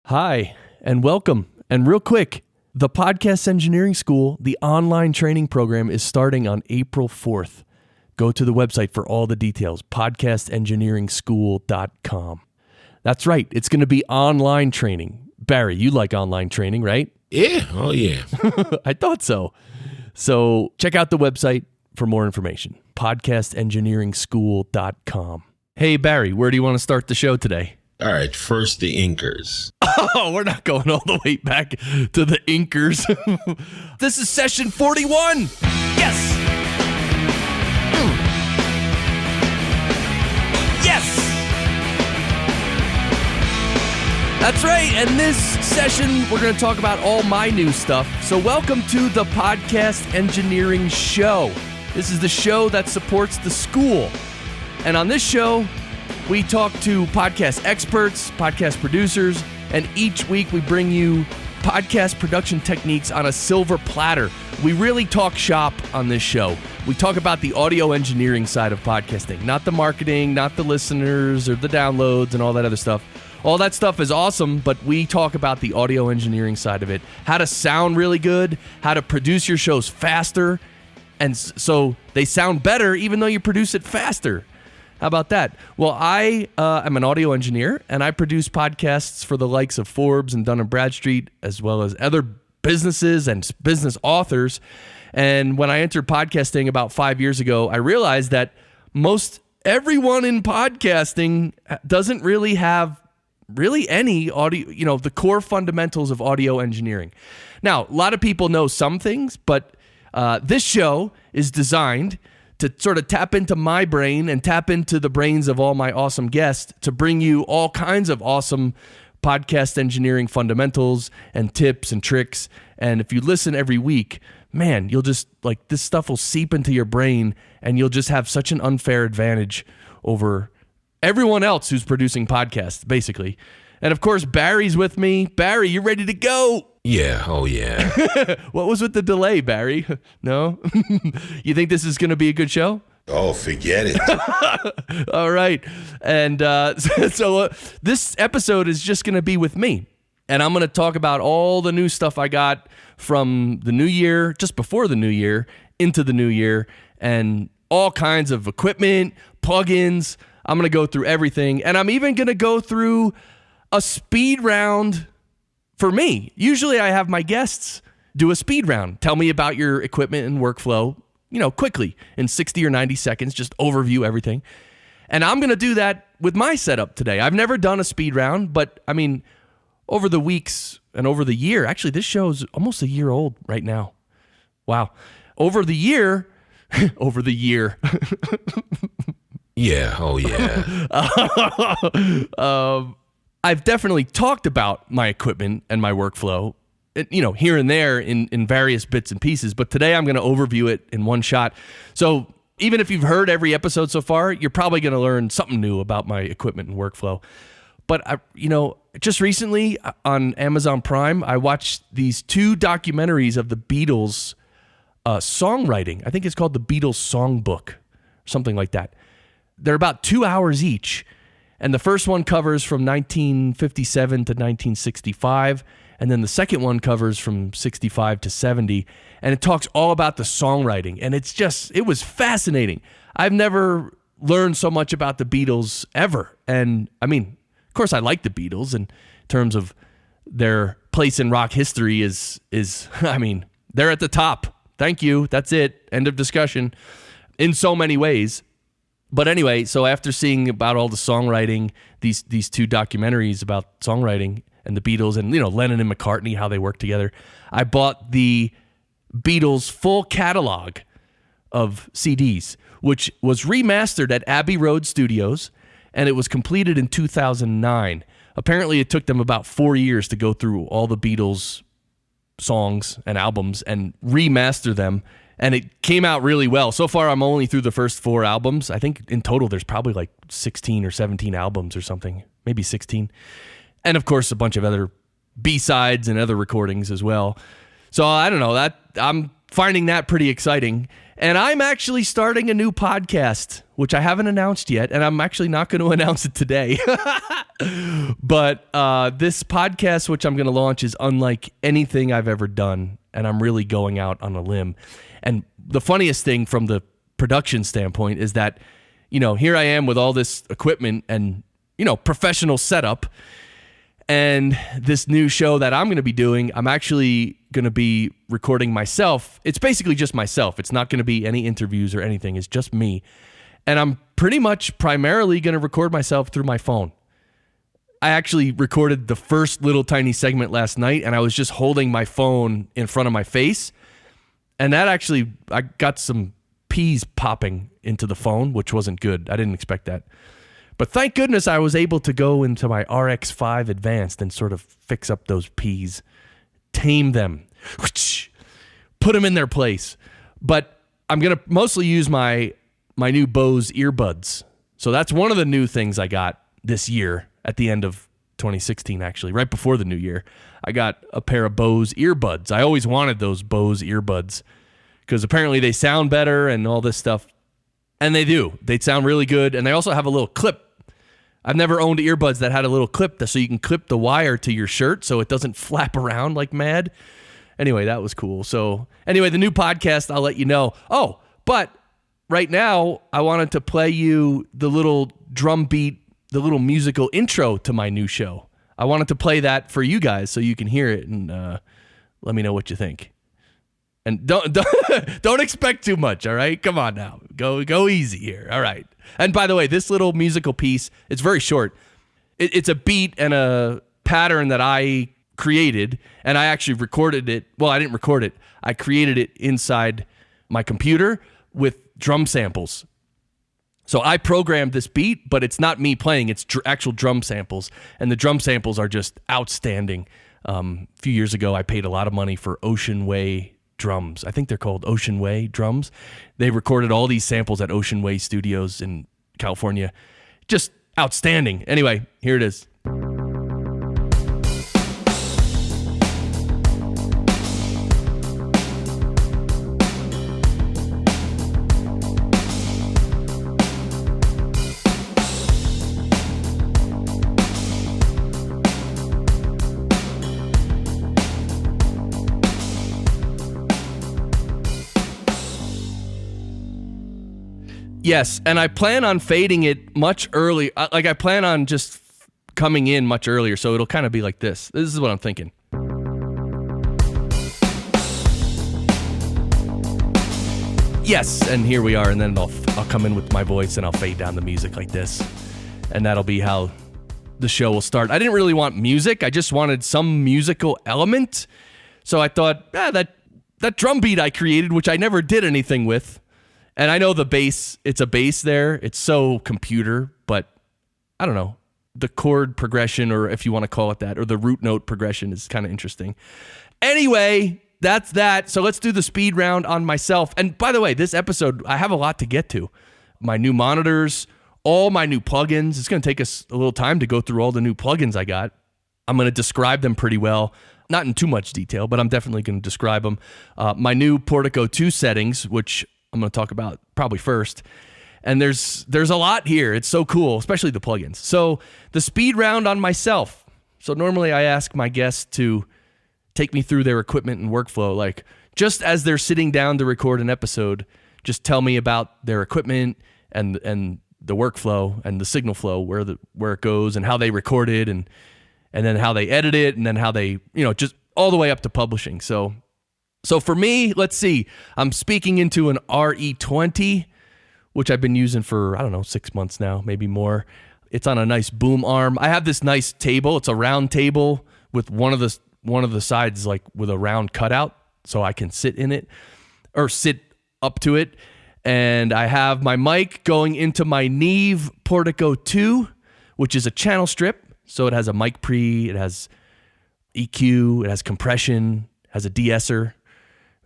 Hi, and welcome. And real quick, the Podcast Engineering School, the online training program, is starting on April 4th. Go to the website for all the details, podcastengineeringschool.com. That's right, it's going to be online training. Barry, you like online training, right? Yeah, oh yeah. I thought so. So check out the website for more information, podcastengineeringschool.com. Hey, Barry, where do you want to start the show today? All right, first the Inkers. Oh, we're not going all the way back to the Inkers. This is session 41. Yes. Yes. That's right. And this session, we're going to talk about all my new stuff. So welcome to the Podcast Engineering Show. This is the show that supports the school. And on this show, we talk to podcast experts, podcast producers, and each week we bring you podcast production techniques on a silver platter. We really talk shop on this show. We talk about the audio engineering side of podcasting, not the marketing, not the listeners or the downloads and all that other stuff. All that stuff is awesome, but we talk about the audio engineering side of it, how to sound really good, how to produce your shows faster, and so they sound better even though you produce it faster. How about that? Well, I am an audio engineer, and I produce podcasts for the likes of Forbes and Dun & Bradstreet, as well as other businesses and business authors. And when I entered podcasting about 5 years ago, I realized that most everyone in podcasting doesn't really have any audio, the core fundamentals of audio engineering. Now, a lot of people know some things, but this show is designed to sort of tap into my brain and tap into the brains of all my awesome guests to bring you all kinds of awesome podcast engineering fundamentals and tips and tricks. And if you listen every week, man, you'll just this stuff will seep into your brain and you'll just have such an unfair advantage over everyone else who's producing podcasts, basically. And of course, Barry's with me. Barry, you ready to go? Yeah, oh yeah. What was with the delay, Barry? No? You think this is going to be a good show? Oh, forget it. All right. And so this episode is just going to be with me. And I'm going to talk about all the new stuff I got from the new year, just before the new year, into the new year, and all kinds of equipment, plugins. I'm going to go through everything. And I'm even going to go through a speed round for me. Usually I have my guests do a speed round. Tell me about your equipment and workflow, quickly in 60 or 90 seconds, just overview everything. And I'm going to do that with my setup today. I've never done a speed round, but I mean, over the weeks and over the year, actually this show's almost a year old right now. Wow. Over the year. Yeah, oh yeah. I've definitely talked about my equipment and my workflow, here and there in various bits and pieces, but today I'm going to overview it in one shot. So even if you've heard every episode so far, you're probably going to learn something new about my equipment and workflow. But, just recently on Amazon Prime, I watched these two documentaries of the Beatles songwriting. I think it's called the Beatles Songbook, something like that. They're about 2 hours each. And the first one covers from 1957 to 1965. And then the second one covers from 65 to 70. And it talks all about the songwriting. And it was fascinating. I've never learned so much about the Beatles ever. And I mean, of course I like the Beatles in terms of their place in rock history is they're at the top. Thank you. That's it. End of discussion in so many ways. But anyway, so after seeing about all the songwriting, these two documentaries about songwriting and the Beatles and, Lennon and McCartney, how they work together, I bought the Beatles full catalog of CDs, which was remastered at Abbey Road Studios, and it was completed in 2009. Apparently, it took them about 4 years to go through all the Beatles songs and albums and remaster them. And it came out really well. So far, I'm only through the first 4 albums. I think in total, there's probably 16 or 17 albums or something, maybe 16. And of course, a bunch of other B-sides and other recordings as well. So I don't know, I'm finding that pretty exciting. And I'm actually starting a new podcast which I haven't announced yet, and I'm actually not going to announce it today. But this podcast, which I'm going to launch, is unlike anything I've ever done, and I'm really going out on a limb. And the funniest thing from the production standpoint is that, here I am with all this equipment and, professional setup, and this new show that I'm going to be doing, I'm actually going to be recording myself. It's basically just myself. It's not going to be any interviews or anything. It's just me. And I'm pretty much primarily going to record myself through my phone. I actually recorded the first little tiny segment last night, and I was just holding my phone in front of my face. And that actually, I got some peas popping into the phone, which wasn't good. I didn't expect that. But thank goodness I was able to go into my RX-5 Advanced and sort of fix up those peas, tame them, put them in their place. But I'm going to mostly use my new Bose earbuds. So that's one of the new things I got this year at the end of 2016, actually, right before the new year. I got a pair of Bose earbuds. I always wanted those Bose earbuds because apparently they sound better and all this stuff. And they do. They sound really good. And they also have a little clip. I've never owned earbuds that had a little clip so you can clip the wire to your shirt so it doesn't flap around like mad. Anyway, that was cool. So anyway, the new podcast, I'll let you know. Oh, but right now, I wanted to play you the little drum beat, the little musical intro to my new show. I wanted to play that for you guys so you can hear it and let me know what you think. And don't expect too much, all right? Come on now. Go easy here. All right. And by the way, this little musical piece, it's very short. It's a beat and a pattern that I created, and I actually recorded it. Well, I didn't record it. I created it inside my computer with drum samples. So I programmed this beat, but it's not me playing. It's actual drum samples, and the drum samples are just outstanding. A few years ago, I paid a lot of money for Ocean Way drums. I think they're called Ocean Way drums. They recorded all these samples at Ocean Way Studios in California. Just outstanding. Anyway, here it is. Yes, and I plan on fading it much early. Like I plan on just coming in much earlier, so it'll kind of be like this. This is what I'm thinking. Yes, and here we are, and then I'll come in with my voice and I'll fade down the music like this, and that'll be how the show will start. I didn't really want music. I just wanted some musical element, so I thought, that drum beat I created, which I never did anything with. And I know the bass, it's a bass there. It's so computer, but I don't know. The chord progression, or if you want to call it that, or the root note progression is kind of interesting. Anyway, that's that. So let's do the speed round on myself. And by the way, this episode, I have a lot to get to. My new monitors, all my new plugins. It's going to take us a little time to go through all the new plugins I got. I'm going to describe them pretty well. Not in too much detail, but I'm definitely going to describe them. My new Portico 2 settings, which I'm going to talk about probably first. And there's a lot here. It's so cool, especially the plugins. So the speed round on myself. So normally I ask my guests to take me through their equipment and workflow. Like just as they're sitting down to record an episode, just tell me about their equipment and the workflow and the signal flow, where it goes and how they record it and then how they edit it and then how they, just all the way up to publishing. So for me, let's see, I'm speaking into an RE20, which I've been using for, 6 months now, maybe more. It's on a nice boom arm. I have this nice table. It's a round table with one of the sides like with a round cutout so I can sit in it or sit up to it. And I have my mic going into my Neve Portico 2, which is a channel strip. So it has a mic pre, it has EQ, it has compression, it has a de-esser.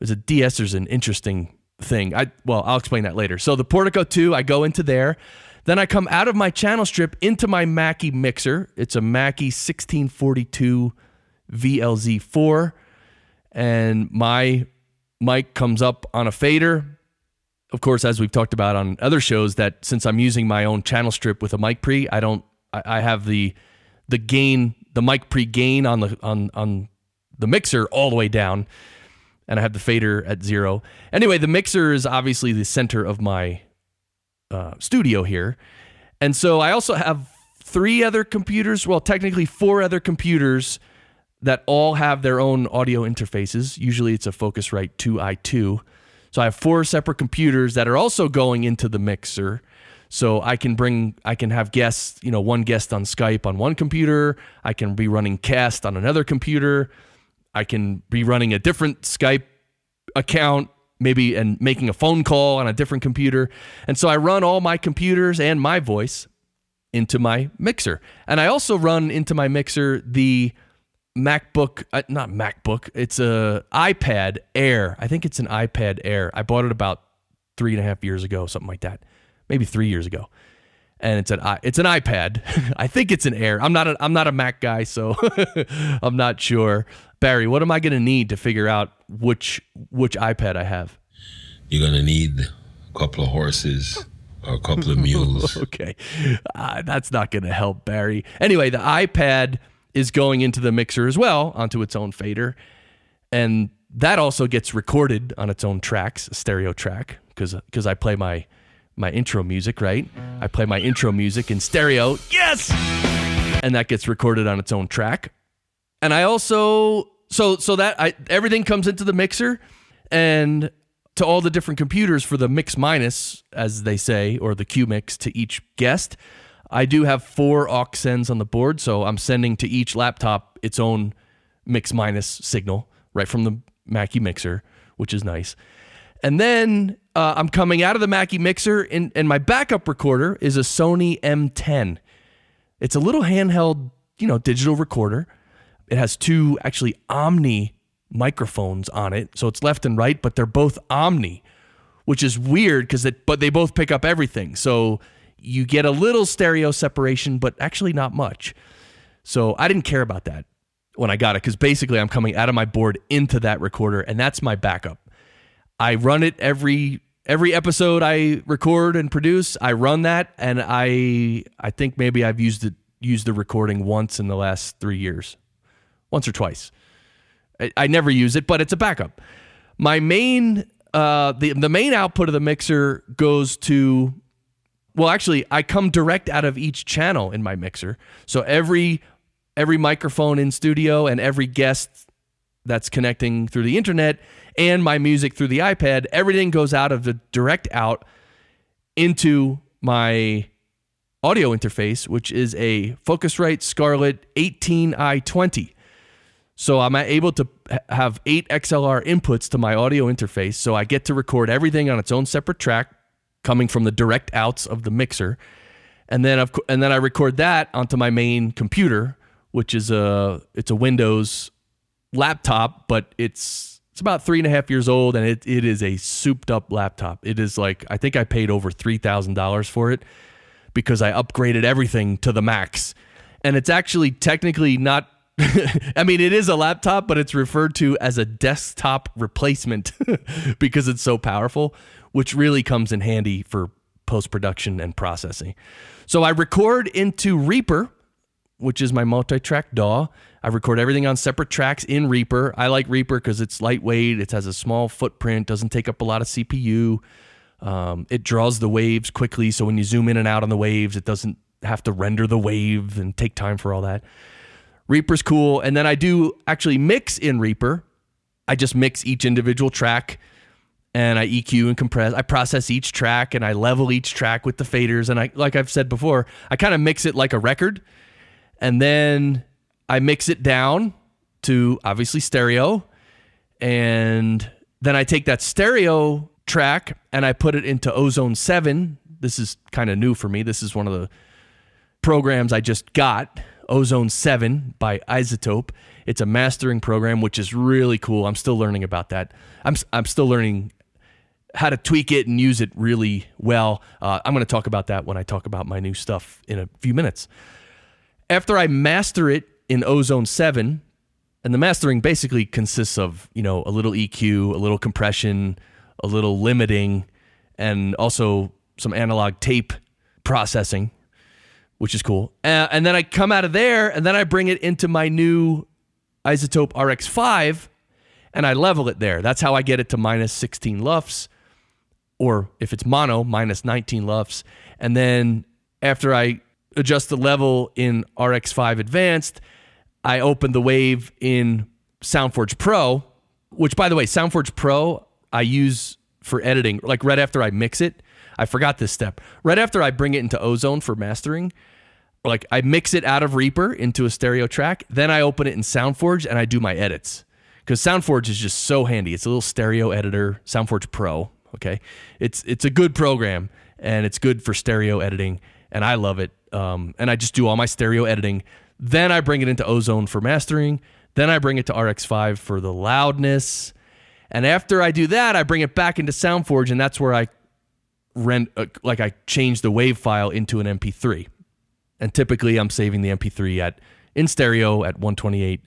A de-esser's an interesting thing. I'll explain that later. So the Portico 2, I go into there. Then I come out of my channel strip into my Mackie mixer. It's a Mackie 1642 VLZ4. And my mic comes up on a fader. of course, as we've talked about on other shows, that since I'm using my own channel strip with a mic pre, I have the gain, the mic pre gain on the mixer all the way down, and I have the fader at 0. Anyway, the mixer is obviously the center of my studio here, and so I also have 3 other computers, well, technically 4 other computers that all have their own audio interfaces. Usually it's a Focusrite 2i2. So I have 4 separate computers that are also going into the mixer. So I can have guests, one guest on Skype on one computer. I can be running Cast on another computer. I can be running a different Skype account, maybe, and making a phone call on a different computer. And so I run all my computers and my voice into my mixer. And I also run into my mixer the MacBook, not MacBook, it's a iPad Air. I think it's an iPad Air. I bought it about 3.5 years ago, something like that. Maybe 3 years ago. And it's an iPad. I think it's an Air. I'm not a Mac guy, so I'm not sure. Barry, what am I going to need to figure out which iPad I have? You're going to need a couple of horses or a couple of mules. Okay. That's not going to help, Barry. Anyway, the iPad is going into the mixer as well, onto its own fader. And that also gets recorded on its own tracks, a stereo track, because I play my intro music, right? I play my intro music in stereo. Yes! And that gets recorded on its own track. And I also, everything comes into the mixer, and to all the different computers for the mix minus, as they say, or the Q mix to each guest, I do have 4 aux sends on the board, so I'm sending to each laptop its own mix minus signal right from the Mackie mixer, which is nice. And then I'm coming out of the Mackie mixer, and my backup recorder is a Sony M10. It's a little handheld, digital recorder. It has 2 actually Omni microphones on it, so it's left and right, but they're both Omni, which is weird but they both pick up everything. So you get a little stereo separation, but actually not much. So I didn't care about that when I got it, because basically I'm coming out of my board into that recorder, and that's my backup. I run it every episode I record and produce. I run that, and I think maybe I've used the recording once in the last 3 years, once or twice. I never use it, but it's a backup. My main the main output of the mixer goes to, well, actually, I come direct out of each channel in my mixer. So every microphone in studio and every guest that's connecting through the internet and my music through the iPad, everything goes out of the direct out into my audio interface, which is a Focusrite Scarlett 18i20. So I'm able to have 8 XLR inputs to my audio interface, so I get to record everything on its own separate track coming from the direct outs of the mixer. And then I record that onto my main computer, which is it's a Windows laptop, but it's about 3.5 years old, and it is a souped up laptop. It is like, I think I paid over $3,000 for it because I upgraded everything to the max. And it's actually technically not, I mean, it is a laptop, but it's referred to as a desktop replacement because it's so powerful, which really comes in handy for post-production and processing. So I record into Reaper, which is my multi-track DAW. I record everything on separate tracks in Reaper. I like Reaper because it's lightweight. It has a small footprint, doesn't take up a lot of CPU. It draws the waves quickly, so when you zoom in and out on the waves, it doesn't have to render the wave and take time for all that. Reaper's cool. And then I do actually mix in Reaper. I just mix each individual track, and I EQ and compress. I process each track, and I level each track with the faders. And like I've said before, I kind of mix it like a record. And then I mix it down to obviously stereo. And then I take that stereo track and I put it into Ozone 7. This is kind of new for me. This is one of the programs I just got, Ozone 7 by Isotope. It's a mastering program, which is really cool. I'm still learning about that. I'm still learning how to tweak it and use it really well. I'm going to talk about that when I talk about my new stuff in a few minutes. After I master it in Ozone 7, and the mastering basically consists of, a little EQ, a little compression, a little limiting, and also some analog tape processing, which is cool. And then I come out of there, and then I bring it into my new Isotope RX5, and I level it there. That's how I get it to minus 16 LUFS, or if it's mono, minus 19 LUFS. And then after I adjust the level in RX5 Advanced, I open the wave in SoundForge Pro, which, by the way, SoundForge Pro I use for editing, like right after I mix it. I forgot this step. Right after I bring it into Ozone for mastering, like I mix it out of Reaper into a stereo track, then I open it in SoundForge and I do my edits. Because SoundForge is just so handy. It's a little stereo editor, SoundForge Pro, okay? It's a good program, and it's good for stereo editing, and I love it. And I just do all my stereo editing. Then I bring it into Ozone for mastering. Then I bring it to RX5 for the loudness. And after I do that, I bring it back into SoundForge, and that's where I I change the wave file into an MP3. And typically I'm saving the MP3 in stereo at 128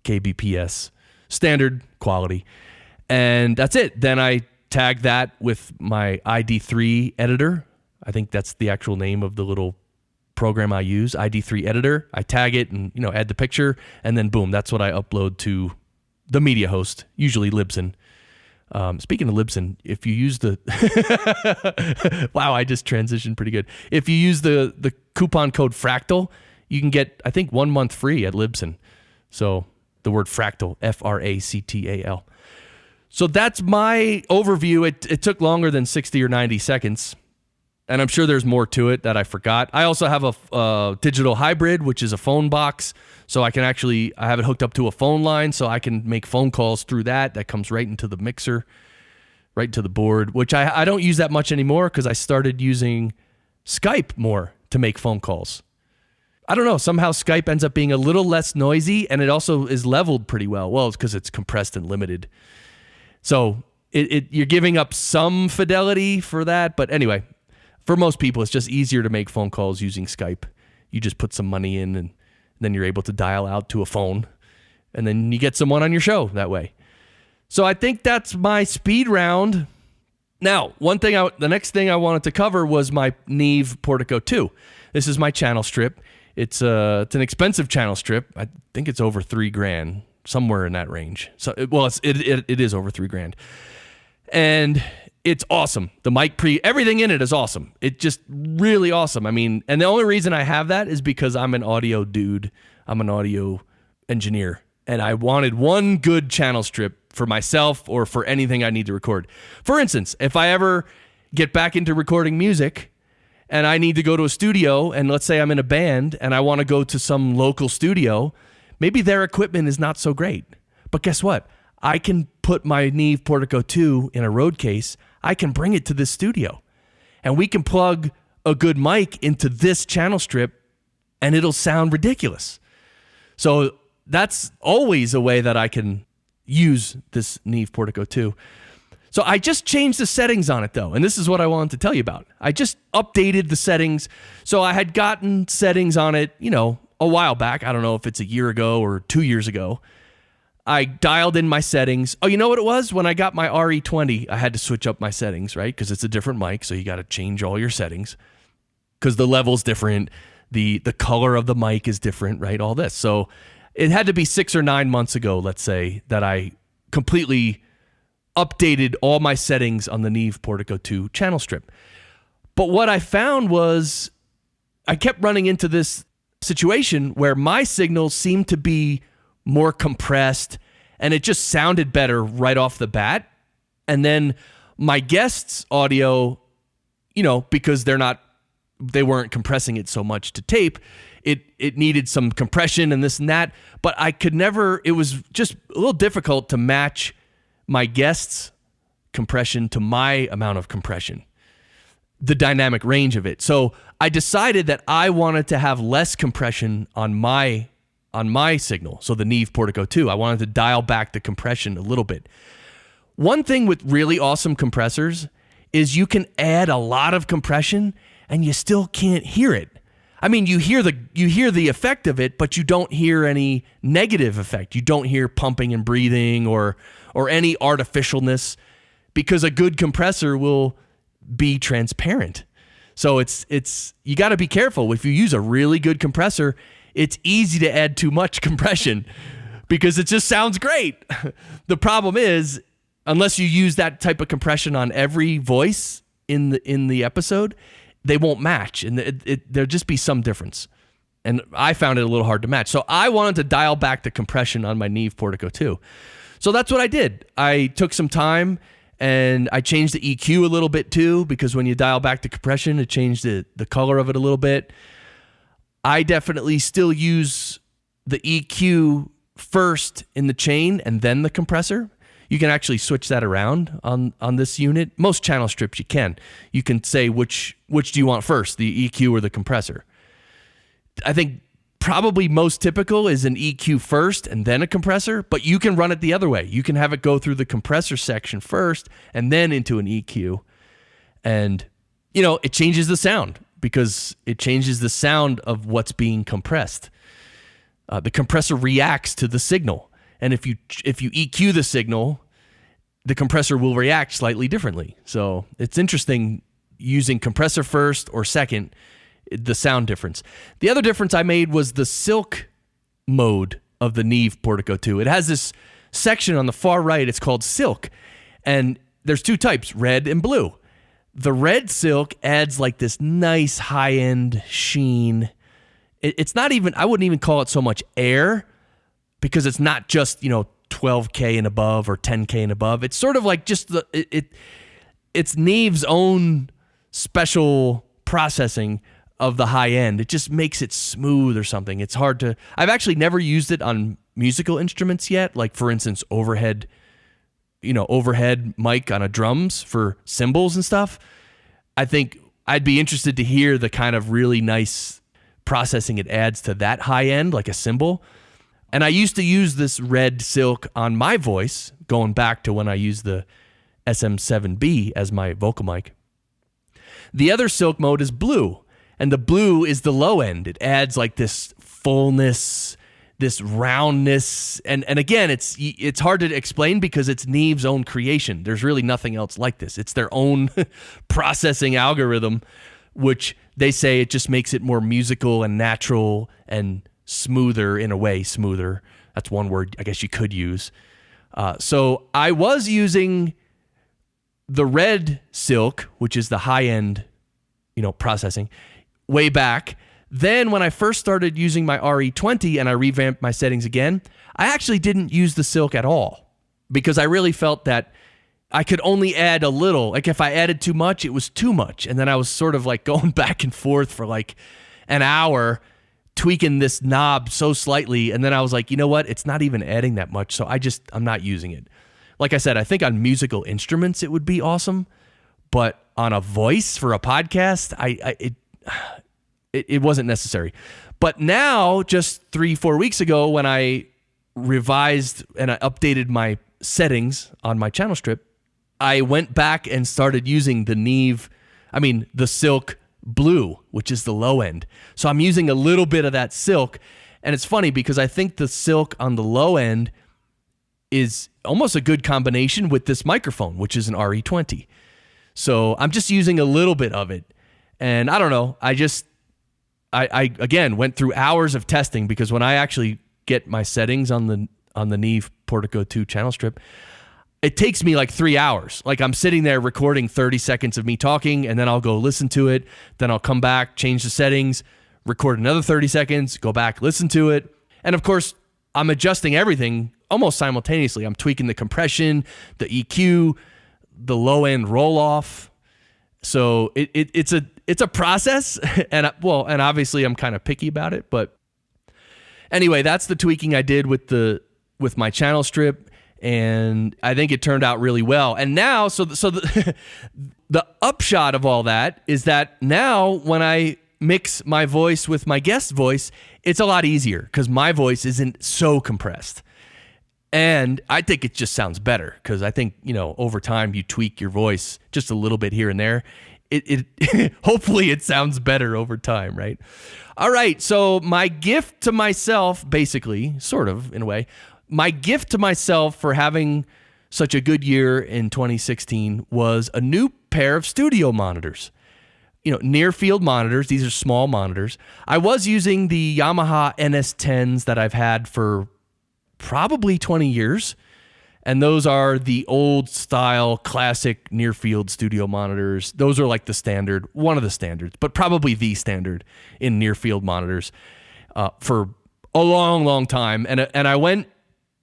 kbps, standard quality. And that's it. Then I tag that with my ID3 editor. I think that's the actual name of the little program I use, ID3 editor. I tag it and add the picture, and then boom, that's what I upload to the media host, usually Libsyn. Speaking of Libsyn, if you use the wow, I just transitioned pretty good. If you use the coupon code Fractal, you can get, I think, 1 month free at Libsyn. So the word Fractal, Fractal. So that's my overview. It took longer than 60 or 90 seconds, and I'm sure there's more to it that I forgot. I also have a digital hybrid, which is a phone box. So I have it hooked up to a phone line, so I can make phone calls through that. That comes right into the mixer, right into the board, which I don't use that much anymore because I started using Skype more to make phone calls. I don't know. Somehow Skype ends up being a little less noisy, and it also is leveled pretty well. Well, it's because it's compressed and limited. So you're giving up some fidelity for that. But anyway, for most people, it's just easier to make phone calls using Skype. You just put some money in, and then you're able to dial out to a phone, and then you get someone on your show that way. So I think that's my speed round. Now, the next thing I wanted to cover was my Neve Portico 2. This is my channel strip. It's an expensive channel strip. I think it's over $3,000, somewhere in that range. So, it is over $3,000, and it's awesome. The mic everything in it is awesome. It's just really awesome. I mean, and the only reason I have that is because I'm an audio dude. I'm an audio engineer, and I wanted one good channel strip for myself or for anything I need to record. For instance, if I ever get back into recording music and I need to go to a studio, and let's say I'm in a band and I want to go to some local studio, maybe their equipment is not so great. But guess what? I can put my Neve Portico 2 in a road case. I can bring it to this studio, and we can plug a good mic into this channel strip, and it'll sound ridiculous. So that's always a way that I can use this Neve Portico 2. So I just changed the settings on it, though, and this is what I wanted to tell you about. I just updated the settings. So I had gotten settings on it, a while back. I don't know if it's a year ago or 2 years ago. I dialed in my settings. Oh, you know what it was? When I got my RE20, I had to switch up my settings, right? Because it's a different mic, so you got to change all your settings because the level's different, the color of the mic is different, right? All this. So it had to be 6 or 9 months ago, let's say, that I completely updated all my settings on the Neve Portico 2 channel strip. But what I found was I kept running into this situation where my signals seemed to be more compressed, and it just sounded better right off the bat. And then my guests' audio, because they weren't compressing it so much to tape, it needed some compression and this and that, but it was just a little difficult to match my guests' compression to my amount of compression, the dynamic range of it. So I decided that I wanted to have less compression on my signal, so the Neve Portico 2. I wanted to dial back the compression a little bit. One thing with really awesome compressors is you can add a lot of compression and you still can't hear it. I mean, you hear the effect of it, but you don't hear any negative effect. You don't hear pumping and breathing or any artificialness, because a good compressor will be transparent. So it's you got to be careful. If you use a really good compressor, it's easy to add too much compression because it just sounds great. The problem is, unless you use that type of compression on every voice in the episode, they won't match, and there'll just be some difference. And I found it a little hard to match. So I wanted to dial back the compression on my Neve Portico 2. So that's what I did. I took some time and I changed the EQ a little bit too, because when you dial back the compression, it changed the color of it a little bit. I definitely still use the EQ first in the chain and then the compressor. You can actually switch that around on this unit. Most channel strips you can. You can say which do you want first, the EQ or the compressor. I think probably most typical is an EQ first and then a compressor, but you can run it the other way. You can have it go through the compressor section first and then into an EQ. And, it changes the sound because it changes the sound of what's being compressed. The compressor reacts to the signal. And if you EQ the signal, the compressor will react slightly differently. So it's interesting using compressor first or second, the sound difference. The other difference I made was the silk mode of the Neve Portico 2. It has this section on the far right. It's called silk. And there's two types, red and blue. The red silk adds like this nice high-end sheen. It's not even, I wouldn't even call it so much air, because it's not just, 12K and above or 10K and above. It's sort of like just it's Neve's own special processing of the high end. It just makes it smooth or something. It's hard to, I've actually never used it on musical instruments yet. Like for instance, overhead mic on a drums for cymbals and stuff. I think I'd be interested to hear the kind of really nice processing it adds to that high end, like a cymbal. And I used to use this red silk on my voice, going back to when I used the SM7B as my vocal mic. The other silk mode is blue, and the blue is the low end. It adds like this fullness, this roundness, and again, it's hard to explain because it's Neve's own creation. There's really nothing else like this. It's their own processing algorithm, which they say it just makes it more musical and natural and smoother in a way. Smoother. That's one word I guess you could use. So I was using the red silk, which is the high end, processing, way back. Then when I first started using my RE20 and I revamped my settings again, I actually didn't use the silk at all because I really felt that I could only add a little. Like if I added too much, it was too much. And then I was sort of like going back and forth for like an hour tweaking this knob so slightly. And then I was like, you know what? It's not even adding that much. So I'm not using it. Like I said, I think on musical instruments, it would be awesome. But on a voice for a podcast, it wasn't necessary. But now, just 3-4 weeks ago, when I revised and I updated my settings on my channel strip, I went back and started using the silk blue, which is the low end. So I'm using a little bit of that silk. And it's funny because I think the silk on the low end is almost a good combination with this microphone, which is an RE20. So I'm just using a little bit of it. And I don't know, I again went through hours of testing because when I actually get my settings on the Neve Portico 2 channel strip, it takes me like 3 hours. Like I'm sitting there recording 30 seconds of me talking, and then I'll go listen to it. Then I'll come back, change the settings, record another 30 seconds, go back, listen to it. And of course, I'm adjusting everything almost simultaneously. I'm tweaking the compression, the EQ, the low end roll off. So it's a process, and obviously I'm kind of picky about it. But anyway, that's the tweaking I did with my channel strip, and I think it turned out really well. And now, so the upshot of all that is that now when I mix my voice with my guest voice, it's a lot easier because my voice isn't so compressed. And I think it just sounds better because I think, over time you tweak your voice just a little bit here and there. It hopefully it sounds better over time, right? All right, so my gift to myself, basically, sort of in a way, my gift to myself for having such a good year in 2016 was a new pair of studio monitors. Near field monitors. These are small monitors. I was using the Yamaha NS10s that I've had for probably 20 years. And those are the old style classic near field studio monitors. Those are like the standard, one of the standards, but probably the standard in near field monitors for a long, long time. And I went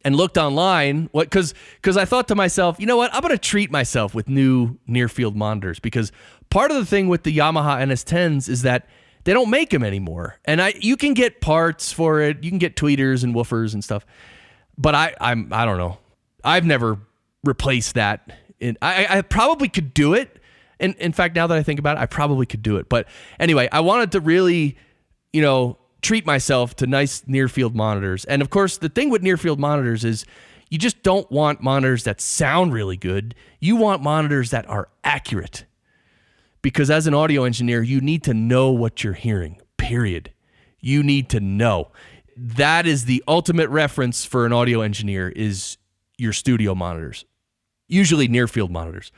and looked online because I thought to myself, you know what, I'm going to treat myself with new near field monitors, because part of the thing with the Yamaha NS10s is that they don't make them anymore. And you can get parts for it. You can get tweeters and woofers and stuff. But I don't know. I've never replaced that. I probably could do it. And in fact, now that I think about it, I probably could do it. But anyway, I wanted to really, treat myself to nice near field monitors. And of course, the thing with near field monitors is you just don't want monitors that sound really good. You want monitors that are accurate. Because as an audio engineer, you need to know what you're hearing, period. You need to know. That is the ultimate reference for an audio engineer, is your studio monitors, usually near field monitors.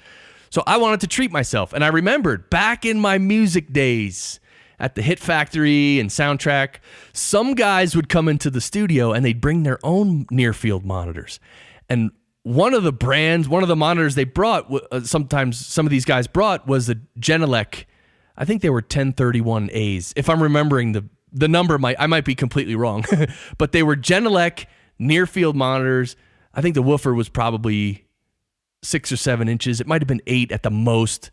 So I wanted to treat myself. And I remembered back in my music days at the Hit Factory and Soundtrack, some guys would come into the studio and they'd bring their own near field monitors. And one of the monitors they brought, sometimes some of these guys brought, was the Genelec. I think they were 1031As. If I'm remembering the number, I might be completely wrong. But they were Genelec near field monitors. I think the woofer was probably 6 or 7 inches. It might have been 8 at the most.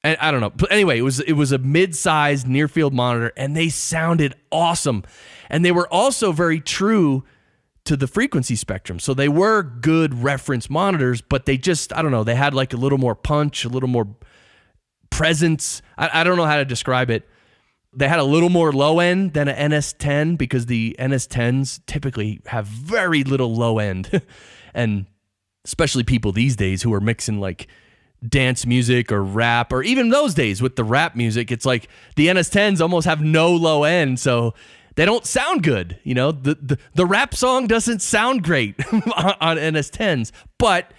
And I don't know. But anyway, it was a mid-sized near field monitor, and they sounded awesome. And they were also very true to the frequency spectrum. So they were good reference monitors, but they just, I don't know, they had like a little more punch, a little more presence. I don't know how to describe it. They had a little more low end than an NS10, because the NS10s typically have very little low end. And especially people these days who are mixing like dance music or rap, or even those days with the rap music, it's like the NS10s almost have no low end. So they don't sound good. The rap song doesn't sound great on NS10s, but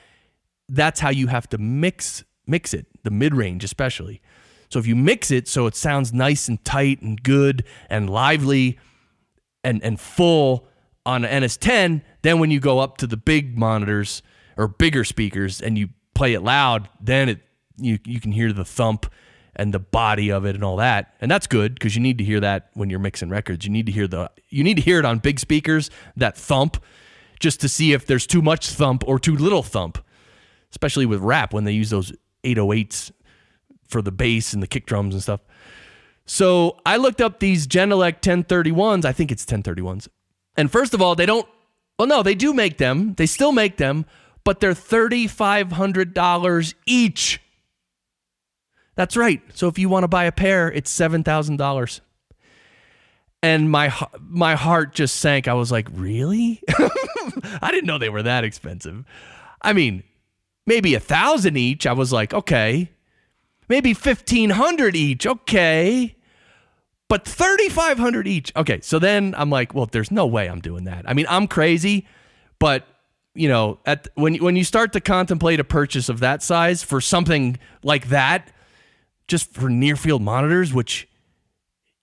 that's how you have to mix it, the mid-range especially. So if you mix it so it sounds nice and tight and good and lively and full on an NS10, then when you go up to the big monitors or bigger speakers and you play it loud, then you can hear the thump and the body of it and all that. And that's good, because you need to hear that when you're mixing records. You need to hear it on big speakers, that thump, just to see if there's too much thump or too little thump, especially with rap when they use those 808s for the bass and the kick drums and stuff. So I looked up these Genelec 1031s. I think it's 1031s. And first of all, they do make them. They still make them, but they're $3,500 each. That's right. So if you want to buy a pair, it's $7,000. And my heart just sank. I was like, really? I didn't know they were that expensive. I mean, maybe $1,000 each. I was like, okay. Maybe $1,500 each. Okay. But $3,500 each. Okay. So then I'm like, well, there's no way I'm doing that. I mean, I'm crazy, but when you start to contemplate a purchase of that size for something like that, just for near field monitors, which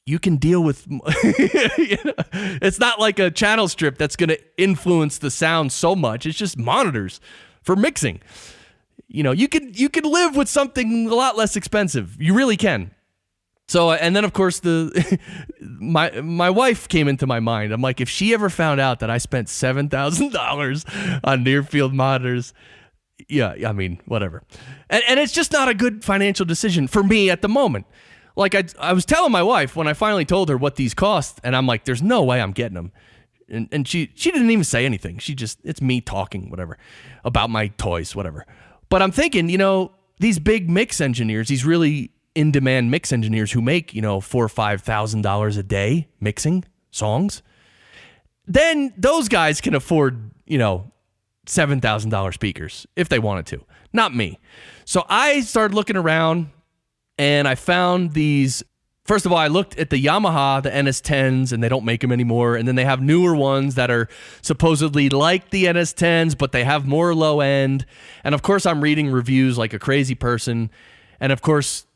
you can deal with, it's not like a channel strip that's going to influence the sound so much. It's just monitors for mixing. You could live with something a lot less expensive. You really can. So, and then of course my wife came into my mind. I'm like, if she ever found out that I spent $7,000 on near field monitors, yeah, I mean, whatever. And it's just not a good financial decision for me at the moment. Like I was telling my wife when I finally told her what these cost, and I'm like, there's no way I'm getting them. And she didn't even say anything. It's me talking, whatever, about my toys, whatever. But I'm thinking, these big mix engineers, these really in-demand mix engineers who make, $4,000 or $5,000 a day mixing songs, then those guys can afford, $7,000 speakers if they wanted to. Not me. So I started looking around and I found these. First of all, I looked at the Yamaha, the NS10s, and they don't make them anymore. And then they have newer ones that are supposedly like the NS10s, but they have more low end. And of course, I'm reading reviews like a crazy person. And of course,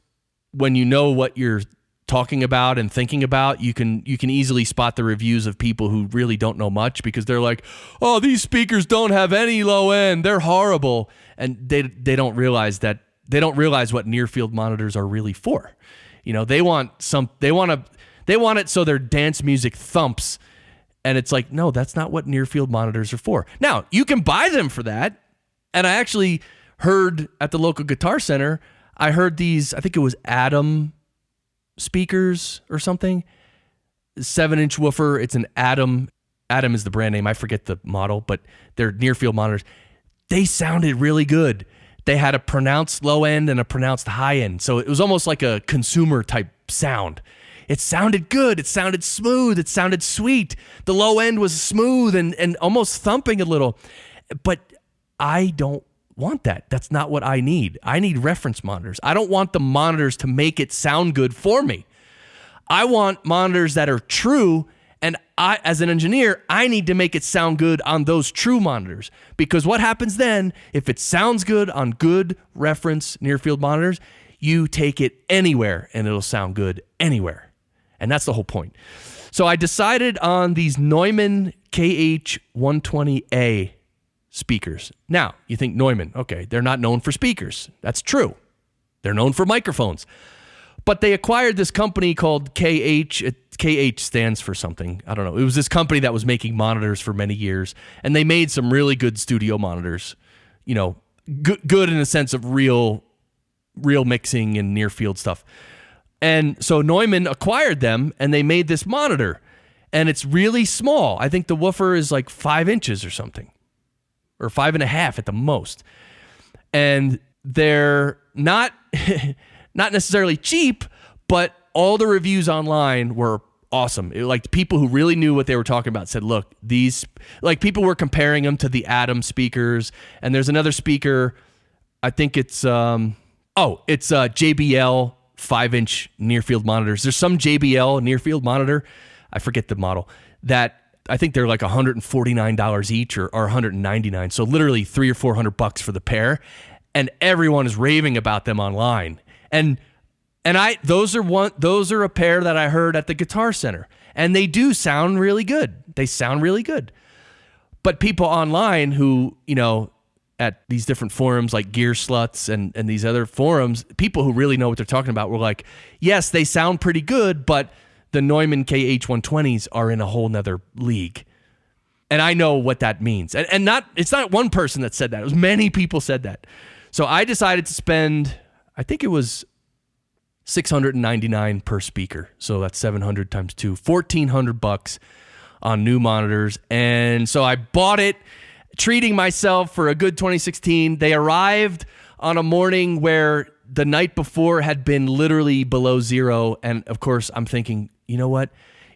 when you know what you're talking about and thinking about, you can easily spot the reviews of people who really don't know much, because they're like, oh, these speakers don't have any low end, they're horrible. And they don't realize what near field monitors are really for. They want it so their dance music thumps. And it's like, no, that's not what near field monitors are for. Now, you can buy them for that. And I actually heard at the local Guitar Center, I heard these, I think it was Atom speakers or something, 7-inch woofer. It's an Atom is the brand name. I forget the model, but they're near field monitors. They sounded really good. They had a pronounced low end and a pronounced high end. So it was almost like a consumer type sound. It sounded good. It sounded smooth. It sounded sweet. The low end was smooth and almost thumping a little. But I don't want that. That's not what I need. I need reference monitors. I don't want the monitors to make it sound good for me. I want monitors that are true, and I, as an engineer, I need to make it sound good on those true monitors. Because what happens then, if it sounds good on good reference near-field monitors, you take it anywhere and it'll sound good anywhere. And that's the whole point. So I decided on these Neumann KH120A speakers. Now, you think Neumann, okay, they're not known for speakers. That's true. They're known for microphones. But they acquired this company called KH. KH stands for something. I don't know. It was this company that was making monitors for many years, and they made some really good studio monitors. Good in the sense of real mixing and near field stuff. And so Neumann acquired them, and they made this monitor, and it's really small. I think the woofer is like 5 inches or something, or 5.5 at the most. And they're not not necessarily cheap, but all the reviews online were awesome. Like people who really knew what they were talking about said, look, these, like people were comparing them to the Atom speakers. And there's another speaker, I think it's JBL 5-inch near field monitors. There's some JBL near field monitor, I forget the model, that I think they're like $149 each or $199. So literally $300 or $400 for the pair. And everyone is raving about them online. And those are a pair that I heard at the Guitar Center. And they do sound really good. They sound really good. But people online who, at these different forums like Gear Sluts and these other forums, people who really know what they're talking about were like, yes, they sound pretty good, but the Neumann KH120s are in a whole nother league. And I know what that means. And it's not one person that said that. It was many people said that. So I decided to spend, I think it was $699 per speaker. So that's 700 times 2, $1,400 on new monitors. And so I bought it, treating myself for a good 2016. They arrived on a morning where the night before had been literally below zero. And of course, I'm thinking, you know what?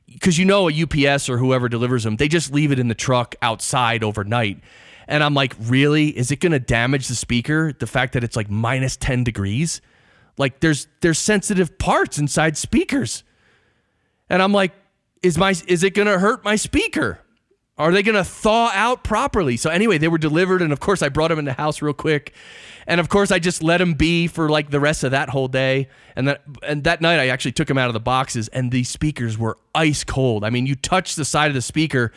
Because a UPS or whoever delivers them, they just leave it in the truck outside overnight. And I'm like, really? Is it going to damage the speaker? The fact that it's like minus 10 degrees? Like there's sensitive parts inside speakers. And I'm like, is it going to hurt my speaker? Are they going to thaw out properly? So anyway, they were delivered. And of course I brought them in the house real quick. And of course I just let them be for like the rest of that whole day. And that night I actually took them out of the boxes, and these speakers were ice cold. I mean, you touch the side of the speaker,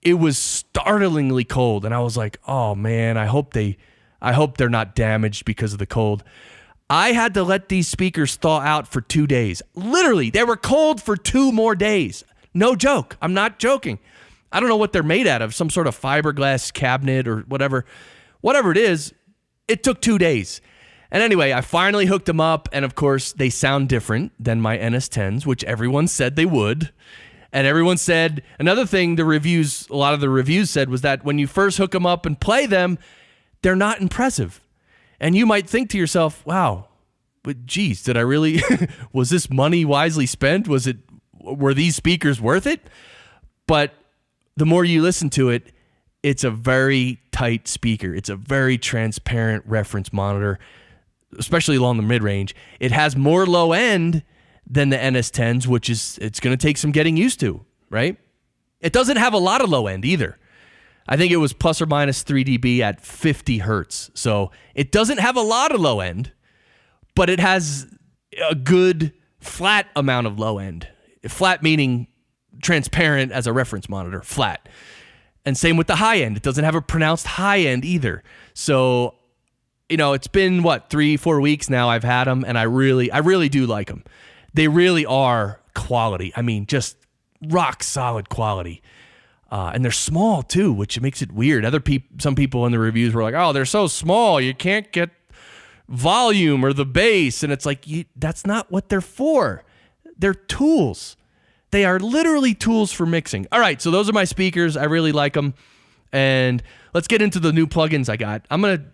it was startlingly cold. And I was like, oh man, I hope they're not damaged because of the cold. I had to let these speakers thaw out for 2 days. Literally, they were cold for 2 more days. No joke. I'm not joking. I don't know what they're made out of, some sort of fiberglass cabinet or whatever. Whatever it is, it took 2 days. And anyway, I finally hooked them up, and of course, they sound different than my NS10s, which everyone said they would. And everyone said, another thing a lot of the reviews said was that when you first hook them up and play them, they're not impressive. And you might think to yourself, wow, but geez, did I really, was this money wisely spent? Were these speakers worth it? But the more you listen to it, it's a very tight speaker. It's a very transparent reference monitor, especially along the mid-range. It has more low end than the NS10s, which it's going to take some getting used to, right? It doesn't have a lot of low end either. I think it was plus or minus 3 dB at 50 hertz. So it doesn't have a lot of low end, but it has a good flat amount of low end. Flat meaning transparent as a reference monitor, flat. And same with the high end. It doesn't have a pronounced high end either. So, it's been 3-4 weeks now I've had them, and I really do like them. They really are quality. I mean, just rock solid quality. And they're small too, which makes it weird. Some people in the reviews were like, "Oh, they're so small, you can't get volume or the bass." And it's like, that's not what they're for. They're tools. They are literally tools for mixing. All right, so those are my speakers. I really like them. And let's get into the new plugins I got. I'm going to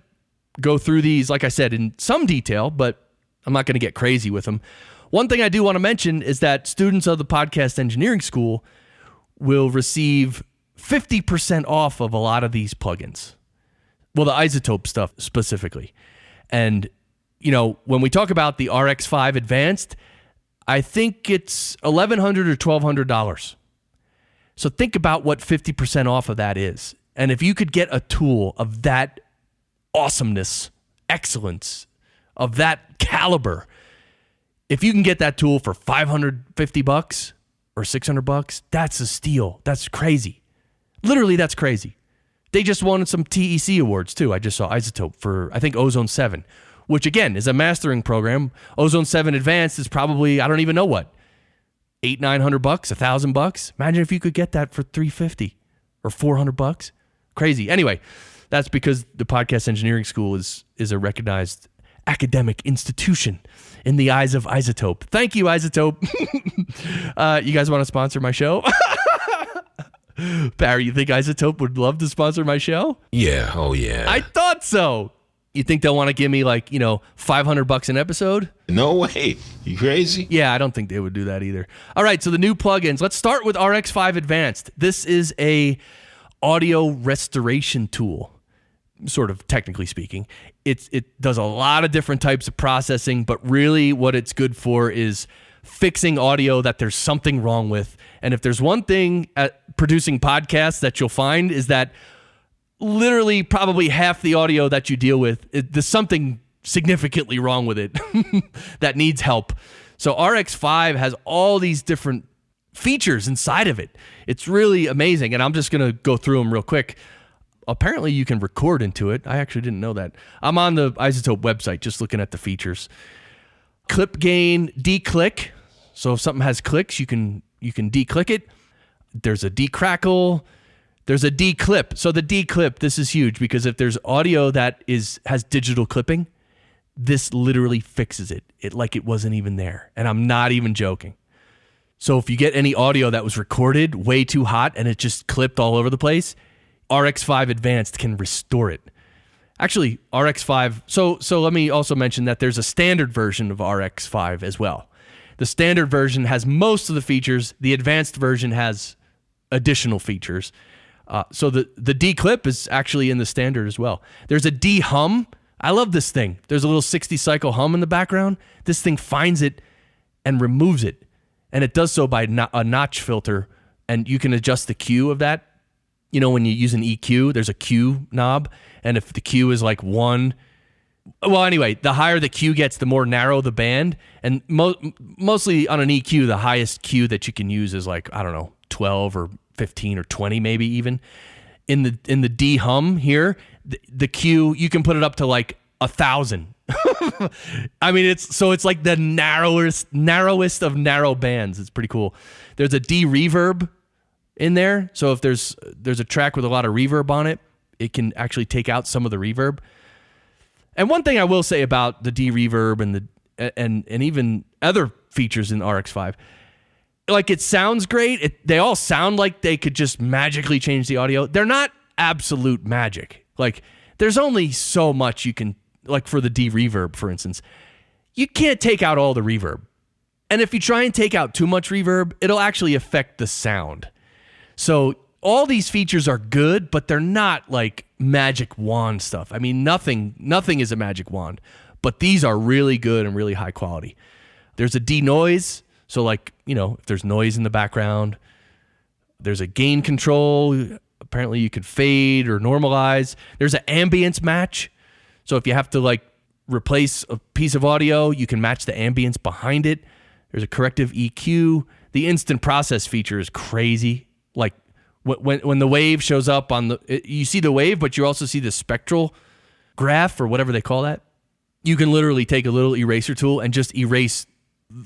go through these, like I said, in some detail, but I'm not going to get crazy with them. One thing I do want to mention is that students of the Podcast Engineering School will receive 50% off of a lot of these plugins. Well, the iZotope stuff specifically. And, when we talk about the RX5 Advanced, I think it's $1,100 or $1,200. So think about what 50% off of that is. And if you could get a tool of that awesomeness, excellence, of that caliber, if you can get that tool for $550 or $600, that's a steal. That's crazy. Literally, that's crazy. They just wanted some TEC awards too. I just saw iZotope for, I think, Ozone 7, which again is a mastering program. Ozone 7 Advanced is probably, I don't even know what, $800-900, $1,000. Imagine if you could get that for $350 or $400. Crazy. Anyway, that's because the Podcast Engineering School is a recognized academic institution in the eyes of iZotope. Thank you, iZotope. You guys want to sponsor my show? Barry, you think iZotope would love to sponsor my show? Yeah. Oh, yeah. I thought so. You think they'll want to give me $500 an episode? No way. You crazy? Yeah, I don't think they would do that either. All right, so the new plugins. Let's start with RX5 Advanced. This is a audio restoration tool, sort of technically speaking. It does a lot of different types of processing, but really what it's good for is fixing audio that there's something wrong with. And if there's one thing at producing podcasts that you'll find is that literally probably half the audio that you deal with, there's something significantly wrong with it that needs help. So RX5 has all these different features inside of it. It's really amazing. And I'm just going to go through them real quick. Apparently you can record into it. I actually didn't know that. I'm on the iZotope website just looking at the features. Clip gain, declick. So if something has clicks, you can declick it. There's a decrackle. There's a declip. So the declip, this is huge because if there's audio that has digital clipping, this literally fixes it. Like it wasn't even there. And I'm not even joking. So if you get any audio that was recorded way too hot and it just clipped all over the place, RX5 Advanced can restore it. Actually, RX5, so let me also mention that there's a standard version of RX5 as well. The standard version has most of the features. The advanced version has additional features. So the declip is actually in the standard as well. There's a de-hum. I love this thing. There's a little 60 cycle hum in the background. This thing finds it and removes it. And it does so by a notch filter. And you can adjust the Q of that. When you use an EQ, there's a Q knob. And if the Q is like 1, well, anyway, the higher the Q gets, the more narrow the band. And mostly on an EQ, the highest Q that you can use is 12 or 15 or 20 maybe even. In the D-hum here, the Q, you can put it up to 1,000. I mean, it's like the narrowest of narrow bands. It's pretty cool. There's a D-reverb in there. So if there's a track with a lot of reverb on it, it can actually take out some of the reverb. And one thing I will say about the D-reverb and even other features in RX5, it sounds great. They all sound like they could just magically change the audio. They're not absolute magic. There's only so much you can, for the D-reverb, for instance. You can't take out all the reverb. And if you try and take out too much reverb, it'll actually affect the sound. So all these features are good, but they're not magic wand stuff. I mean, nothing is a magic wand, but these are really good and really high quality. There's a denoise. So if there's noise in the background, there's a gain control. Apparently you could fade or normalize. There's an ambience match. So if you have to replace a piece of audio. You can match the ambience behind it. There's a corrective EQ. The instant process feature is crazy. Like when the wave shows up you see the wave, but you also see the spectral graph or whatever they call that. You can literally take a little eraser tool and just erase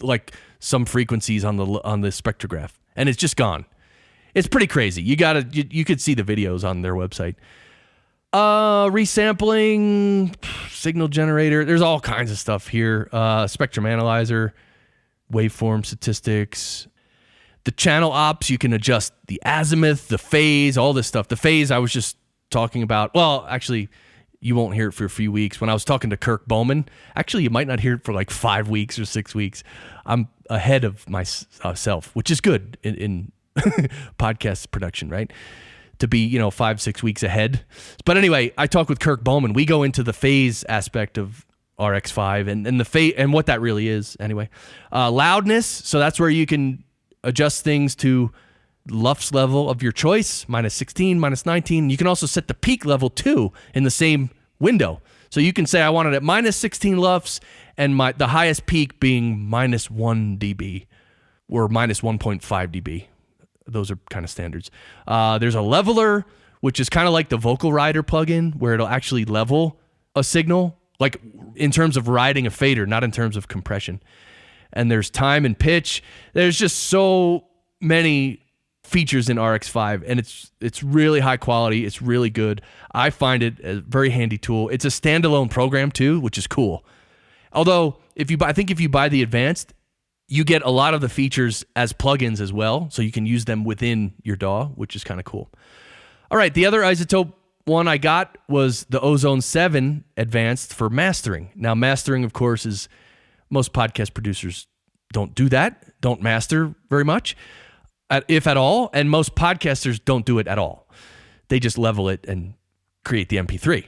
like some frequencies on the spectrograph, and it's just gone. It's pretty crazy. You could see the videos on their website. Resampling, signal generator. There's all kinds of stuff here. Spectrum analyzer, waveform statistics. The channel ops, you can adjust the azimuth, the phase, all this stuff. The phase I was just talking about. Well, actually, you won't hear it for a few weeks. When I was talking to Kirk Bowman, actually, you might not hear it for like 5 weeks or 6 weeks. I'm ahead of myself, which is good in podcast production, right? To be, 5-6 weeks ahead. But anyway, I talked with Kirk Bowman. We go into the phase aspect of RX5 and the phase and what that really is. Anyway, loudness. So that's where you can adjust things to LUFS level of your choice, -16, -19. You can also set the peak level too in the same window. So you can say I want it at -16 LUFS and the highest peak being -1 dB or -1.5 dB. Those are kind of standards. There's a leveler, which is kind of like the Vocal Rider plugin, where it'll actually level a signal, like in terms of riding a fader, not in terms of compression. And there's time and pitch. There's just so many features in RX5, and it's really high quality. It's really good. I find it a very handy tool. It's a standalone program too, which is cool. Although I think if you buy the advanced, you get a lot of the features as plugins as well, so you can use them within your DAW, which is kind of cool. All right, the other isotope one I got was the Ozone 7 Advanced for mastering. Now, mastering, of course, is most podcast producers don't do that, don't master very much, if at all, and most podcasters don't do it at all. They just level it and create the MP3.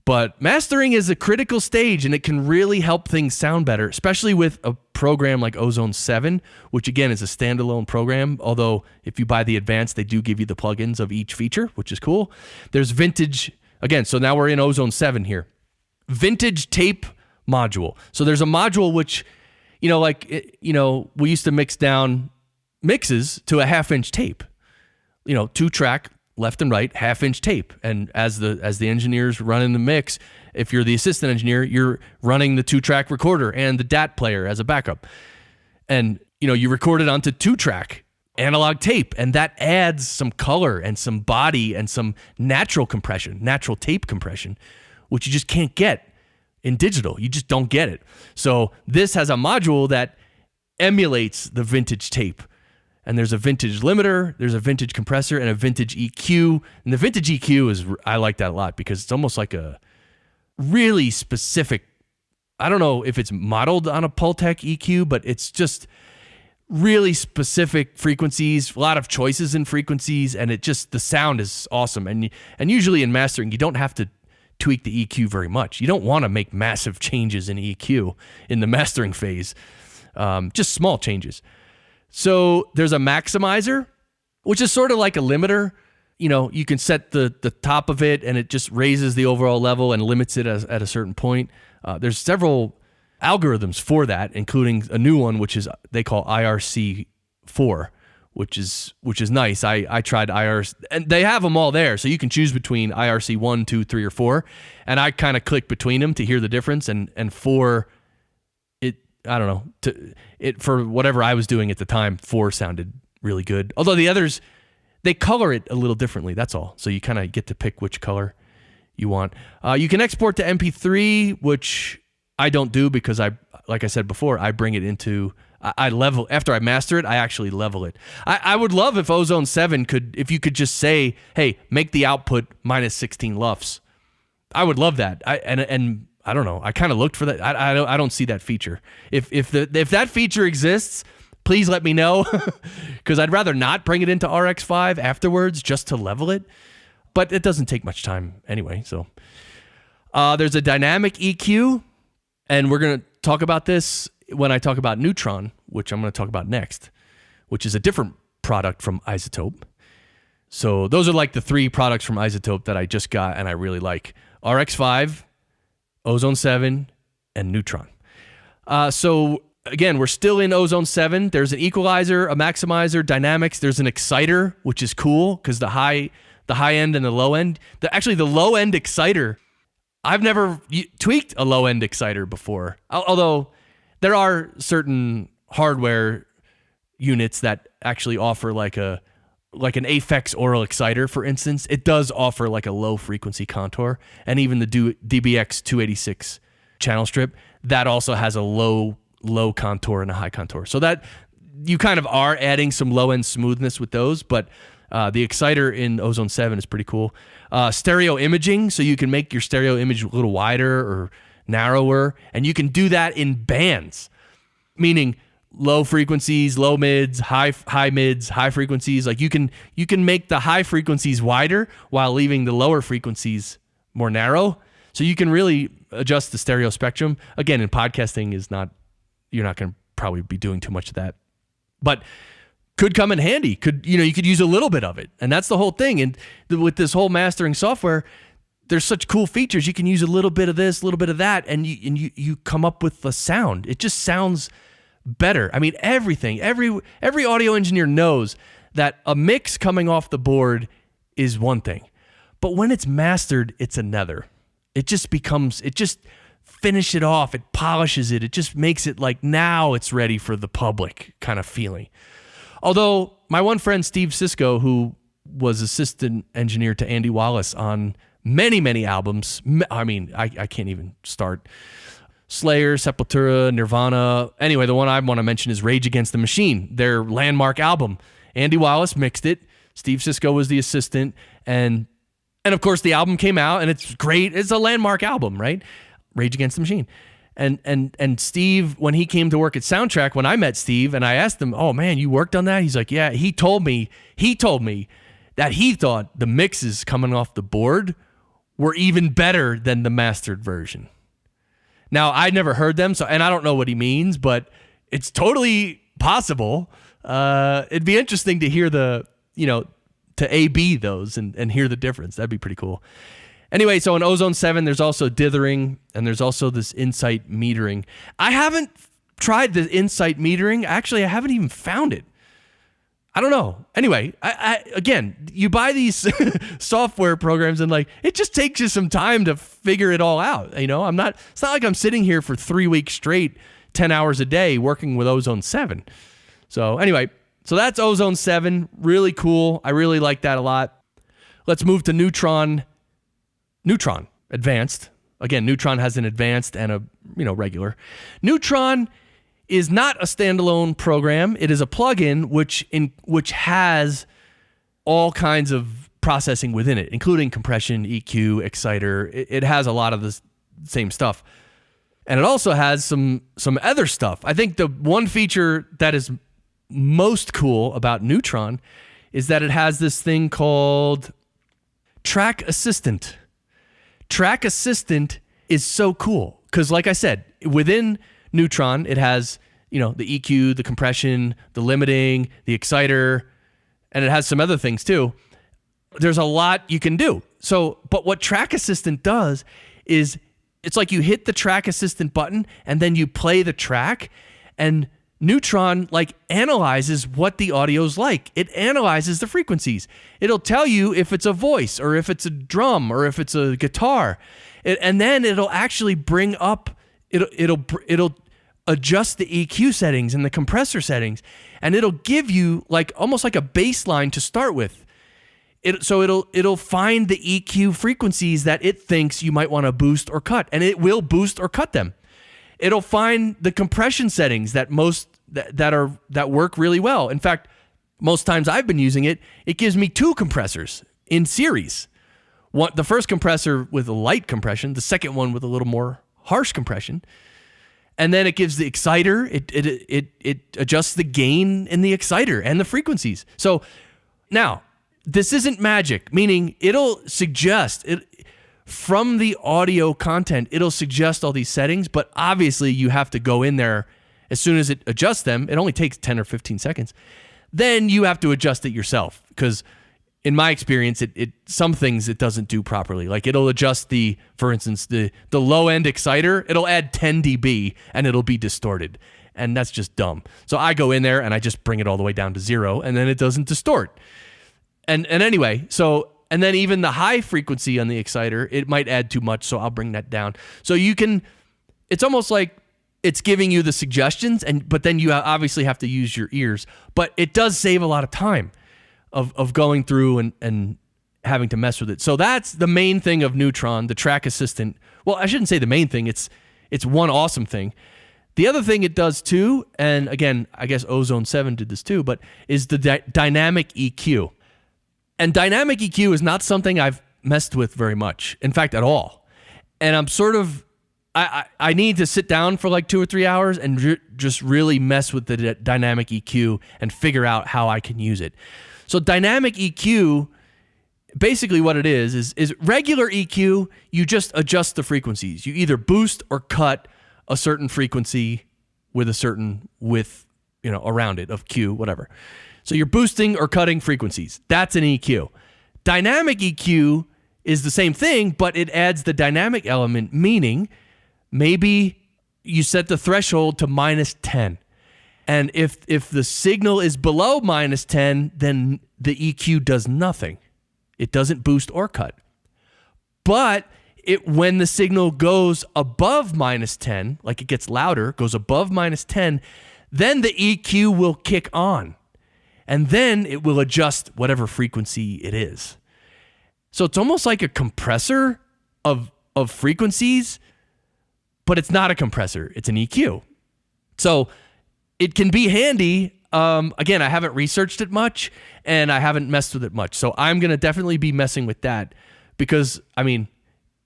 But mastering is a critical stage, and it can really help things sound better, especially with a program like Ozone 7, which again is a standalone program, although if you buy the advanced, they do give you the plugins of each feature, which is cool. There's vintage, again, so now we're in Ozone 7 here. Vintage tape module. So there's a module which, we used to mix down mixes to a 1/2-inch tape. 2-track, left and right, 1/2-inch tape. And as the engineers running the mix, if you're the assistant engineer, you're running the 2-track recorder and the DAT player as a backup. And, you record it onto 2-track analog tape, and that adds some color and some body and some natural tape compression, which you just can't get in digital. You just don't get it. So this has a module that emulates the vintage tape. And there's a vintage limiter, there's a vintage compressor, and a vintage EQ. And the vintage EQ I like that a lot because it's almost like a really specific, I don't know if it's modeled on a Pultec EQ, but it's just really specific frequencies, a lot of choices in frequencies, and the sound is awesome. And usually in mastering, you don't have to tweak the EQ very much. You don't want to make massive changes in EQ in the mastering phase, just small changes. So there's a maximizer, which is sort of like a limiter. You can set the top of it, and it just raises the overall level and limits it at a certain point. There's several algorithms for that, including a new one, which they call IRC4, which is nice. I tried IRC, and they have them all there, so you can choose between IRC 1, 2, 3, or 4, and I kind of clicked between them to hear the difference, and 4, I don't know, for whatever I was doing at the time, 4 sounded really good. Although the others, they color it a little differently, that's all. So you kind of get to pick which color you want. You can export to MP3, which I don't do because like I said before, I bring it into, I level, after I master it, I actually level it. I would love if Ozone 7 if you could just say, hey, make the output -16 LUFS. I would love that. And I don't know. I kind of looked for that. I don't see that feature. If that feature exists, please let me know, because I'd rather not bring it into RX5 afterwards just to level it. But it doesn't take much time anyway. So there's a dynamic EQ, and we're going to talk about this when I talk about Neutron, which I'm going to talk about next, which is a different product from Isotope. So those are like the 3 products from Isotope that I just got and I really like. RX5, Ozone 7, and neutron. So again, we're still in ozone 7. There's an equalizer, a maximizer, dynamics. There's an exciter, which is cool because the high end and the low end. Actually, the low end exciter, I've never tweaked a low end exciter before. Although there are certain hardware units that actually offer like an Aphex oral exciter, for instance. It does offer like a low frequency contour, and even the DBX 286 channel strip that also has a low contour and a high contour. So that you kind of are adding some low end smoothness with those, but the exciter in ozone 7 is pretty cool. Stereo imaging, so you can make your stereo image a little wider or narrower, and you can do that in bands, meaning low frequencies, low mids, high mids, high frequencies. Like you can make the high frequencies wider while leaving the lower frequencies more narrow. So you can really adjust the stereo spectrum. Again, in podcasting you're not going to probably be doing too much of that, but could come in handy. You could use a little bit of it, and that's the whole thing. And with this whole mastering software, there's such cool features. You can use a little bit of this, a little bit of that, and you come up with the sound. It just sounds better. I mean, everything. Every audio engineer knows that a mix coming off the board is one thing, but when it's mastered, it's another. It just finish it off. It polishes it. It just makes it like now it's ready for the public kind of feeling. Although my one friend, Steve Sisko, who was assistant engineer to Andy Wallace on many, many albums. I mean, I can't even start. Slayer, Sepultura, Nirvana. Anyway, the one I want to mention is Rage Against the Machine, their landmark album. Andy Wallace mixed it. Steve Sisko was the assistant. And of course, the album came out, and it's great. It's a landmark album, right? Rage Against the Machine. And Steve, when he came to work at Soundtrack, when I met Steve and I asked him, "Oh man, you worked on that?" He's like, "Yeah." He told me that he thought the mixes coming off the board were even better than the mastered version. Now, I never heard them, and I don't know what he means, but it's totally possible. It'd be interesting to hear to A/B those and hear the difference. That'd be pretty cool. Anyway, so in ozone 7, there's also dithering, and there's also this insight metering. I haven't tried the insight metering. Actually, I haven't even found it. I don't know. Anyway, again, you buy these software programs, and like it just takes you some time to figure it all out. It's not like I'm sitting here for 3 weeks straight, 10 hours a day working with ozone 7. So anyway, so that's ozone 7. Really cool. I really like that a lot. Let's move to neutron. Neutron, advanced. Again, neutron has an advanced and a regular. Neutron is not a standalone program. It is a plugin which has all kinds of processing within it, including compression, EQ, exciter. It has a lot of the same stuff. And it also has some other stuff. I think the one feature that is most cool about Neutron is that it has this thing called Track Assistant. Track Assistant is so cool because, like I said, within Neutron, it has the EQ, the compression, the limiting, the exciter, and it has some other things too. There's a lot you can do. So, but what Track Assistant does is it's like you hit the Track Assistant button and then you play the track, and Neutron analyzes what the audio's like. It analyzes the frequencies. It'll tell you if it's a voice or if it's a drum or if it's a guitar. And then it'll actually bring up, it'll adjust the EQ settings and the compressor settings, and it'll give you almost like a baseline to start with. It'll find the EQ frequencies that it thinks you might want to boost or cut, and it will boost or cut them. It'll find the compression settings that work really well. In fact, most times I've been using it, it gives me 2 compressors in series. The first compressor with a light compression, the second one with a little more harsh compression. And then it gives the exciter, it adjusts the gain in the exciter and the frequencies. So now, this isn't magic, meaning it'll suggest from the audio content, it'll suggest all these settings, but obviously you have to go in there as soon as it adjusts them. It only takes 10 or 15 seconds. Then you have to adjust it yourself because in my experience, it some things it doesn't do properly. Like it'll adjust for instance, the low end exciter, it'll add 10 dB and it'll be distorted. And that's just dumb. So I go in there and I just bring it all the way down to 0 and then it doesn't distort. And anyway, and then even the high frequency on the exciter, it might add too much, so I'll bring that down. So it's almost like it's giving you the suggestions, but then you obviously have to use your ears. But it does save a lot of time of going through and having to mess with it. So that's the main thing of Neutron, the track assistant. Well, I shouldn't say the main thing. It's one awesome thing. The other thing it does too, and again, I guess Ozone 7 did this too, but is the dynamic EQ. And dynamic EQ is not something I've messed with very much. In fact, at all. And I'm sort of, I need to sit down for like 2 or 3 hours and just really mess with the dynamic EQ and figure out how I can use it. So dynamic EQ, basically what it is regular EQ, you just adjust the frequencies. You either boost or cut a certain frequency with a certain width, around it of Q, whatever. So you're boosting or cutting frequencies. That's an EQ. Dynamic EQ is the same thing, but it adds the dynamic element, meaning maybe you set the threshold to -10. And if the signal is below -10, then the EQ does nothing. It doesn't boost or cut. But when the signal goes above -10, like it gets louder, goes above -10, then the EQ will kick on. And then it will adjust whatever frequency it is. So it's almost like a compressor of frequencies, but it's not a compressor. It's an EQ. So it can be handy. Again, I haven't researched it much, and I haven't messed with it much. So I'm going to definitely be messing with that because,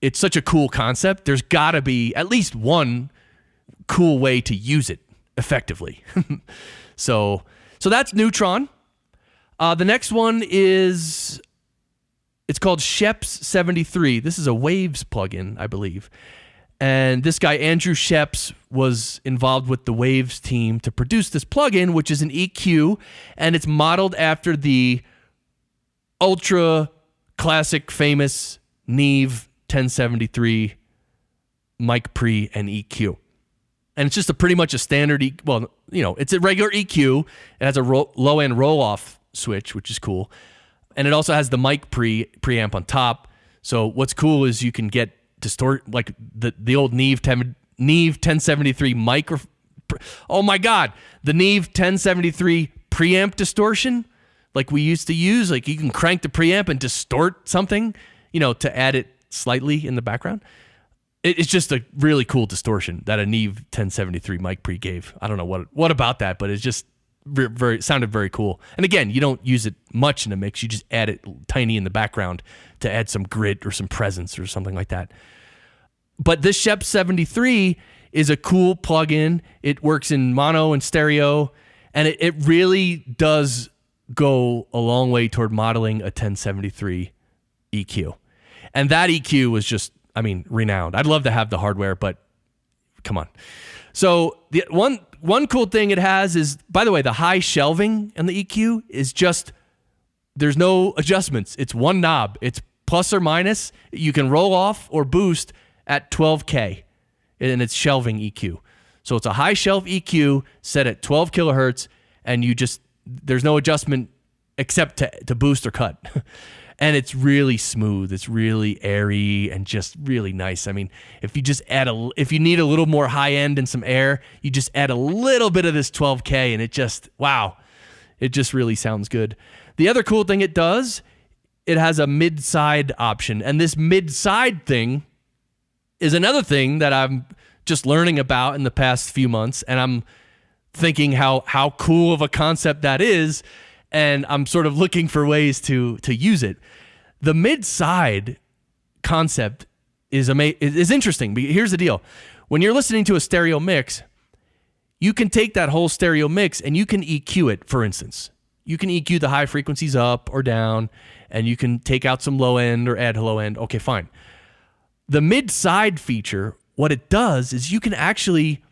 it's such a cool concept. There's got to be at least one cool way to use it effectively. So that's Neutron. The next one it's called Sheps 73. This is a Waves plugin, I believe. And this guy, Andrew Sheps, was involved with the Waves team to produce this plugin, which is an EQ, and it's modeled after the ultra classic famous Neve 1073 mic pre and EQ. And it's just pretty much a standard, it's a regular EQ. It has a low-end roll-off switch, which is cool. And it also has the mic preamp on top. So what's cool is you can get distort, like the old Neve 1073 mic. Oh my God, the Neve 1073 preamp distortion, like we used to use. Like you can crank the preamp and distort something, to add it slightly in the background. It's just a really cool distortion that a Neve 1073 mic pre gave. I don't know what about that, but it's just sounded very cool. And again, you don't use it much in a mix. You just add it tiny in the background to add some grit or some presence or something like that. But this Sheps 73 is a cool plugin. It works in mono and stereo, and it really does go a long way toward modeling a 1073 EQ. And that EQ was just, renowned. I'd love to have the hardware, but come on. So the one cool thing it has is, by the way, the high shelving in the EQ is just, there's no adjustments. It's one knob. It's plus or minus. You can roll off or boost at 12K, and it's shelving EQ. So it's a high shelf EQ set at 12 kilohertz, and there's no adjustment except to boost or cut. And it's really smooth. It's really airy and just really nice. If you just if you need a little more high end and some air, you just add a little bit of this 12K and it just really sounds good. The other cool thing it does, it has a mid-side option. And this mid-side thing is another thing that I'm just learning about in the past few months. And I'm thinking how cool of a concept that is. And I'm sort of looking for ways to use it. The mid-side concept is interesting. Here's the deal. When you're listening to a stereo mix, you can take that whole stereo mix and you can EQ it, for instance. You can EQ the high frequencies up or down, and you can take out some low end or add low end. Okay, fine. The mid-side feature, what it does is you can actually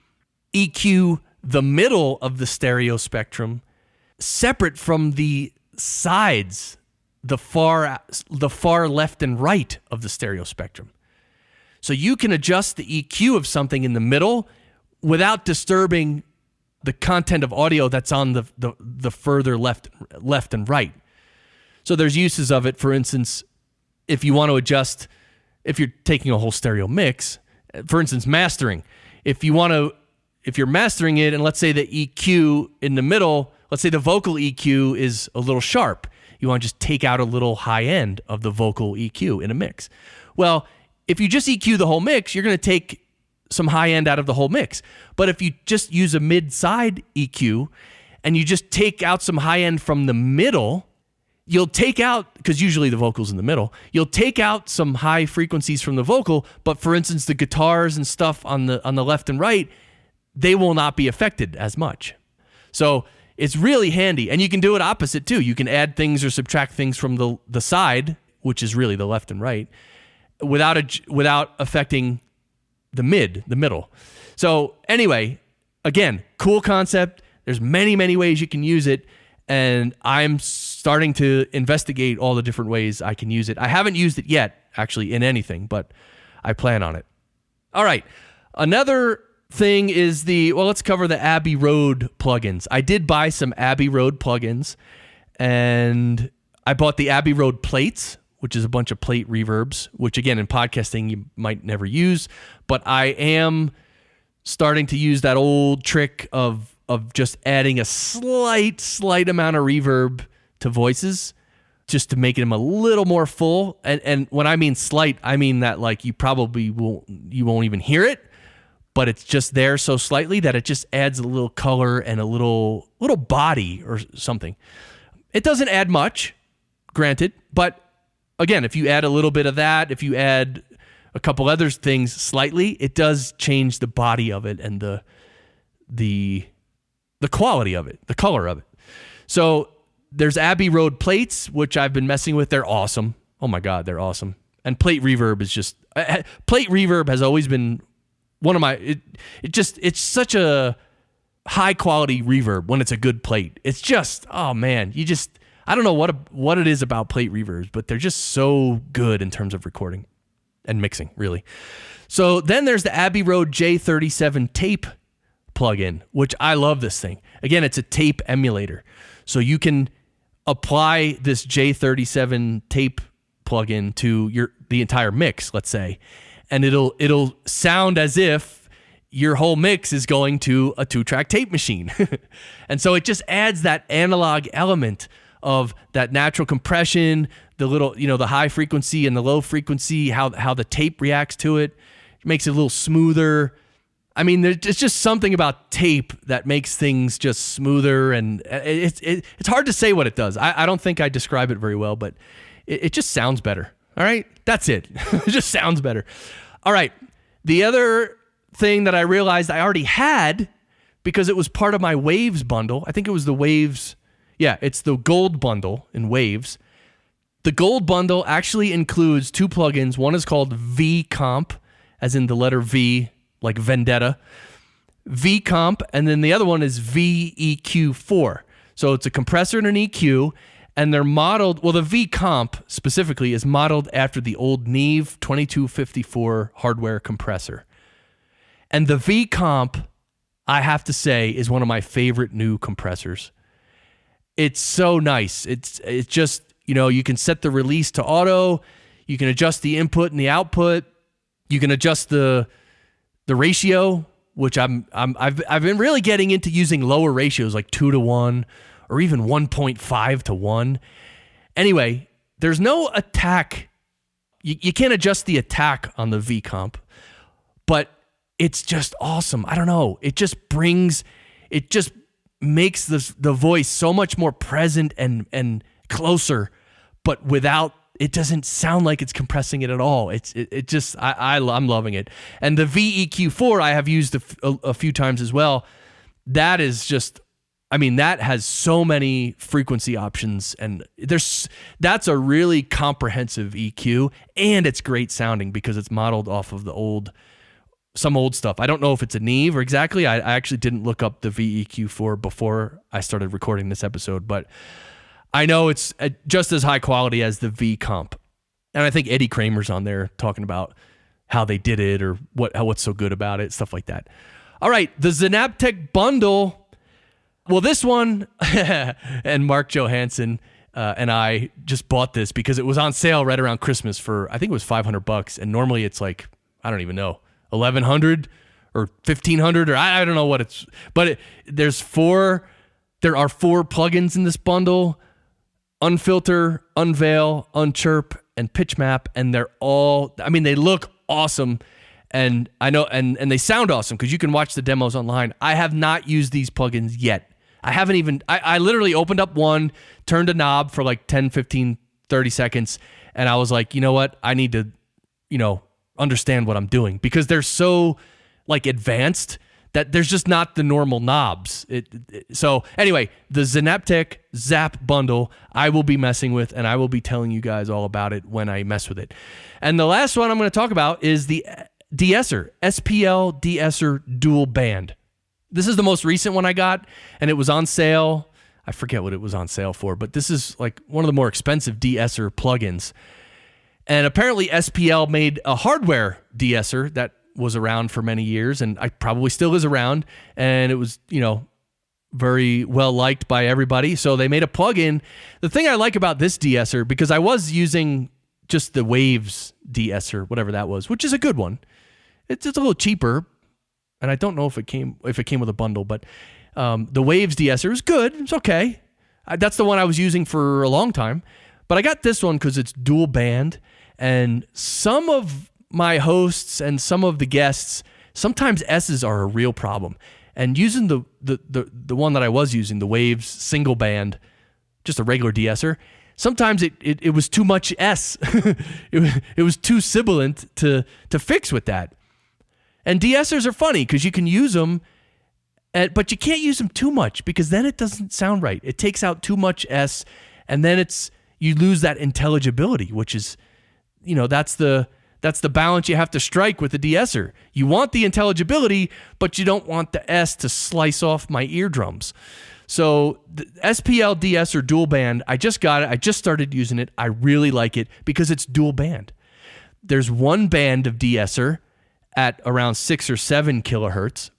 EQ the middle of the stereo spectrum separate from the sides the far left and right of the stereo spectrum. So you can adjust the EQ of something in the middle without disturbing the content of audio that's on the further left and right. So there's uses of it. For instance, if you want to adjust, if you're taking a whole stereo mix, for instance, mastering. If you're mastering it, and let's say the EQ in the middle, let's say the vocal EQ is a little sharp. You want to just take out a little high end of the vocal EQ in a mix. Well, if you just EQ the whole mix, you're going to take some high end out of the whole mix. But if you just use a mid-side EQ and you just take out some high end from the middle, you'll take out, because usually the vocal's in the middle, you'll take out some high frequencies from the vocal, but for instance, the guitars and stuff on the left and right, they will not be affected as much. So it's really handy. And you can do it opposite too. You can add things or subtract things from the side, which is really the left and right, without affecting the middle. So anyway, again, cool concept. There's many, many ways you can use it. And I'm starting to investigate all the different ways I can use it. I haven't used it yet, actually, in anything, but I plan on it. All right. Another thing is let's cover the Abbey Road plugins. I did buy some Abbey Road plugins, and I bought the Abbey Road plates, which is a bunch of plate reverbs, which again, in podcasting, you might never use, but I am starting to use that old trick of just adding a slight amount of reverb to voices just to make them a little more full. And when I mean slight, I mean that like you won't even hear it, but it's just there so slightly that it just adds a little color and a little body or something. It doesn't add much, granted, but again, if you add a little bit of that, if you add a couple other things slightly, it does change the body of it and the quality of it, the color of it. So there's Abbey Road plates, which I've been messing with. They're awesome. Oh my God, they're awesome. And plate reverb is just, plate reverb has always been one of my, it's such a high quality reverb when it's a good plate. It's just, oh man, I don't know what it is about plate reverbs, but they're just so good in terms of recording and mixing, really. So then there's the Abbey Road J37 tape plugin, which I love this thing. Again, it's a tape emulator. So you can apply this J37 tape plugin to the entire mix, let's say, and it'll sound as if your whole mix is going to a 2-track tape machine. And so it just adds that analog element of that natural compression, the little, the high frequency and the low frequency, how the tape reacts to it. It makes it a little smoother. I mean, there's just something about tape that makes things just smoother, and it's hard to say what it does. I don't think I describe it very well, but it just sounds better. All right? That's it. It just sounds better. All right. The other thing that I realized I already had, because it was part of my Waves bundle, I think it was the Waves, it's the Gold bundle in Waves. The Gold bundle actually includes 2 plugins. One is called V-Comp, as in the letter V, like Vendetta, V-Comp, and then the other one is VEQ4. So it's a compressor and an EQ, and they're modeled, the V-Comp specifically is modeled after the old Neve 2254 hardware compressor. And the V-Comp, I have to say, is one of my favorite new compressors. It's so nice. It's just, you can set the release to auto, you can adjust the input and the output, you can adjust the ratio, which I've been really getting into using lower ratios like 2-to-1 or even 1.5-to-1. Anyway, there's no attack. You can't adjust the attack on the V-Comp, but it's just awesome. I don't know. It just makes the voice so much more present and closer, but without, it doesn't sound like it's compressing it at all. I'm loving it. And the VEQ4 I have used a few times as well. That is just, that has so many frequency options, and that's a really comprehensive EQ, and it's great sounding because it's modeled off of some old stuff. I don't know if it's a Neve or exactly. I actually didn't look up the VEQ4 before I started recording this episode, but I know it's just as high quality as the V comp. And I think Eddie Kramer's on there talking about how they did it or what's so good about it, stuff like that. All right, the Synaptech bundle. Well, this one, and Mark Johansson and I just bought this because it was on sale right around Christmas for, I think it was $500, and normally it's like, I don't even know, $1,100 or $1,500 or I don't know what it's, but there are 4 plugins in this bundle: Unfilter, Unveil, Unchirp, and Pitch Map, and they're all, I mean, they look awesome, and I know, and they sound awesome because you can watch the demos online. I have not used these plugins yet. I haven't even, I literally opened up one, turned a knob for like 10, 15, 30 seconds, and I was like, you know what? I need to, understand what I'm doing because they're so like advanced that there's just not the normal knobs. So anyway, the Synaptech Zap bundle I will be messing with, and I will be telling you guys all about it when I mess with it. And the last one I'm going to talk about is the de-esser, SPL de-esser dual band. This is the most recent one I got, and it was on sale. I forget what it was on sale for, but this is like one of the more expensive de-esser plugins. And apparently SPL made a hardware de-esser that was around for many years, and I probably still is around, and it was, very well liked by everybody. So they made a plugin. The thing I like about this de-esser, because I was using just the Waves de-esser, whatever that was, which is a good one. It's a little cheaper, and I don't know if it came with a bundle, but the Waves de-esser is good. It's okay. That's the one I was using for a long time. But I got this one because it's dual band, and some of my hosts and some of the guests, sometimes S's are a real problem. And using the one that I was using, the Waves single band, just a regular de-esser, sometimes it was too much S. it was too sibilant to fix with that. And de-essers are funny because you can use them, but you can't use them too much because then it doesn't sound right. It takes out too much S, and then you lose that intelligibility, which is, that's the balance you have to strike with the de-esser. You want the intelligibility, but you don't want the S to slice off my eardrums. So the SPL de-esser dual band, I just got it. I just started using it. I really like it because it's dual band. There's one band of de-esser at around 6 or 7 kilohertz,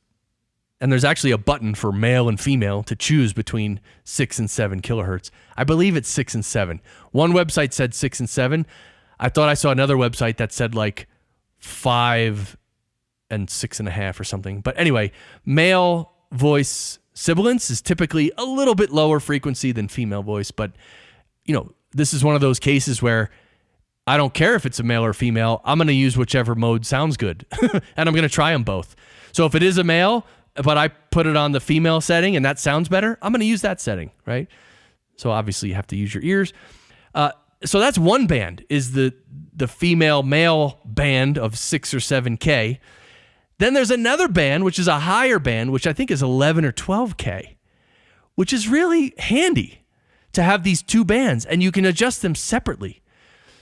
and there's actually a button for male and female to choose between 6 and 7 kilohertz. I believe it's 6 and 7. One website said 6 and 7. I thought I saw another website that said like 5 and 6.5 or something. But anyway, male voice sibilance is typically a little bit lower frequency than female voice. But, this is one of those cases where I don't care if it's a male or female. I'm going to use whichever mode sounds good. And I'm going to try them both. So if it is a male, but I put it on the female setting and that sounds better, I'm going to use that setting, right? So obviously you have to use your ears. So that's one band, is the female-male band of 6 or 7K. Then there's another band, which is a higher band, which I think is 11 or 12K, which is really handy to have these two bands, and you can adjust them separately.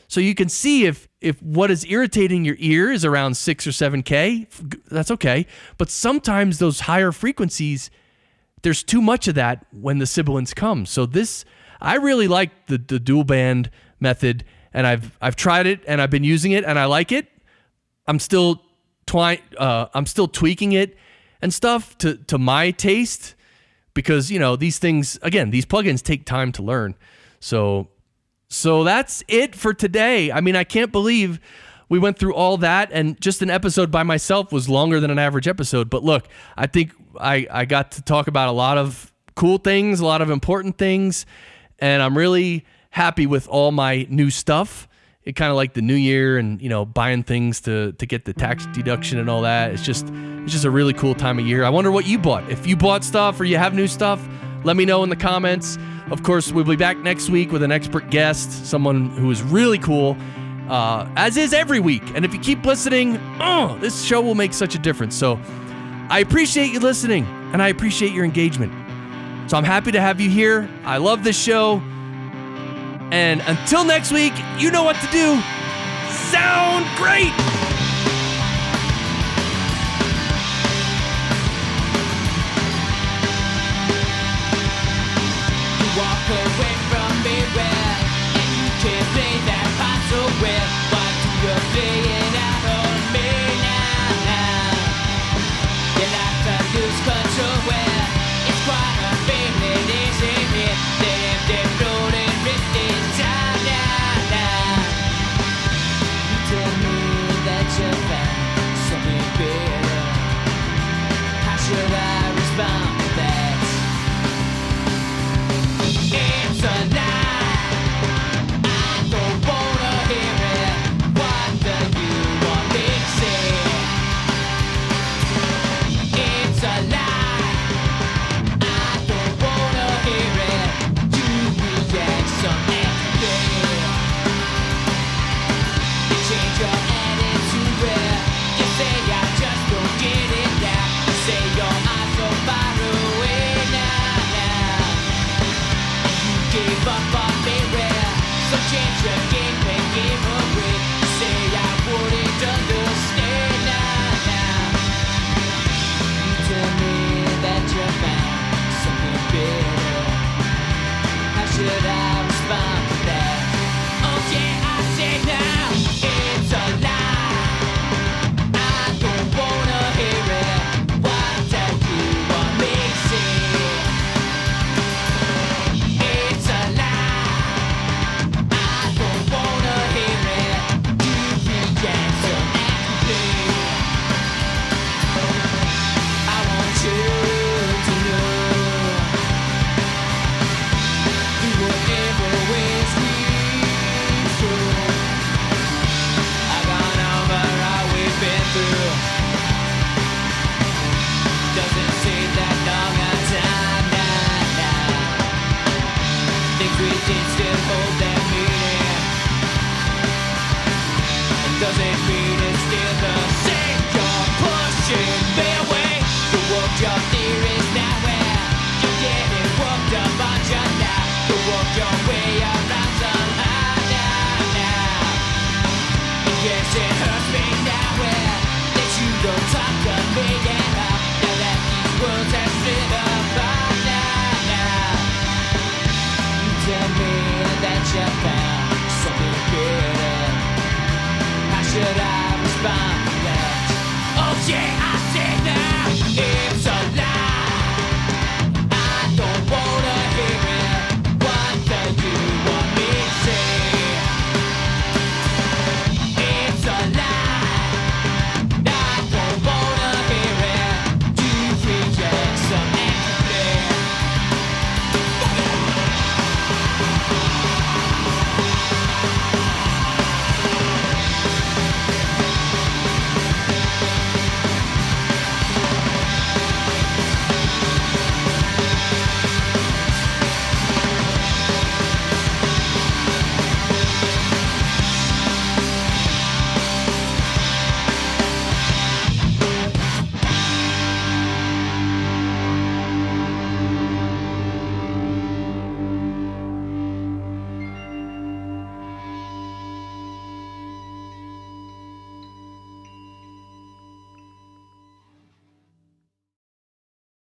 So you can see if what is irritating your ear is around 6 or 7K, that's okay. But sometimes those higher frequencies, there's too much of that when the sibilance comes. So I really like the dual band method, and I've tried it and I've been using it and I like it. I'm still tweaking it and stuff to my taste because these things, again, these plugins take time to learn. So that's it for today. I mean, I can't believe we went through all that, and just an episode by myself was longer than an average episode. But look, I think I got to talk about a lot of cool things, a lot of important things, and I'm really happy with all my new stuff. It kind of like the new year and, buying things to get the tax deduction and all that. It's just a really cool time of year. I wonder what you bought. If you bought stuff or you have new stuff, let me know in the comments. Of course, we'll be back next week with an expert guest, someone who is really cool, as is every week. And if you keep listening, this show will make such a difference. So I appreciate you listening, and I appreciate your engagement. So I'm happy to have you here. I love this show. And until next week, you know what to do. Sound great! Walk away from me. yeah.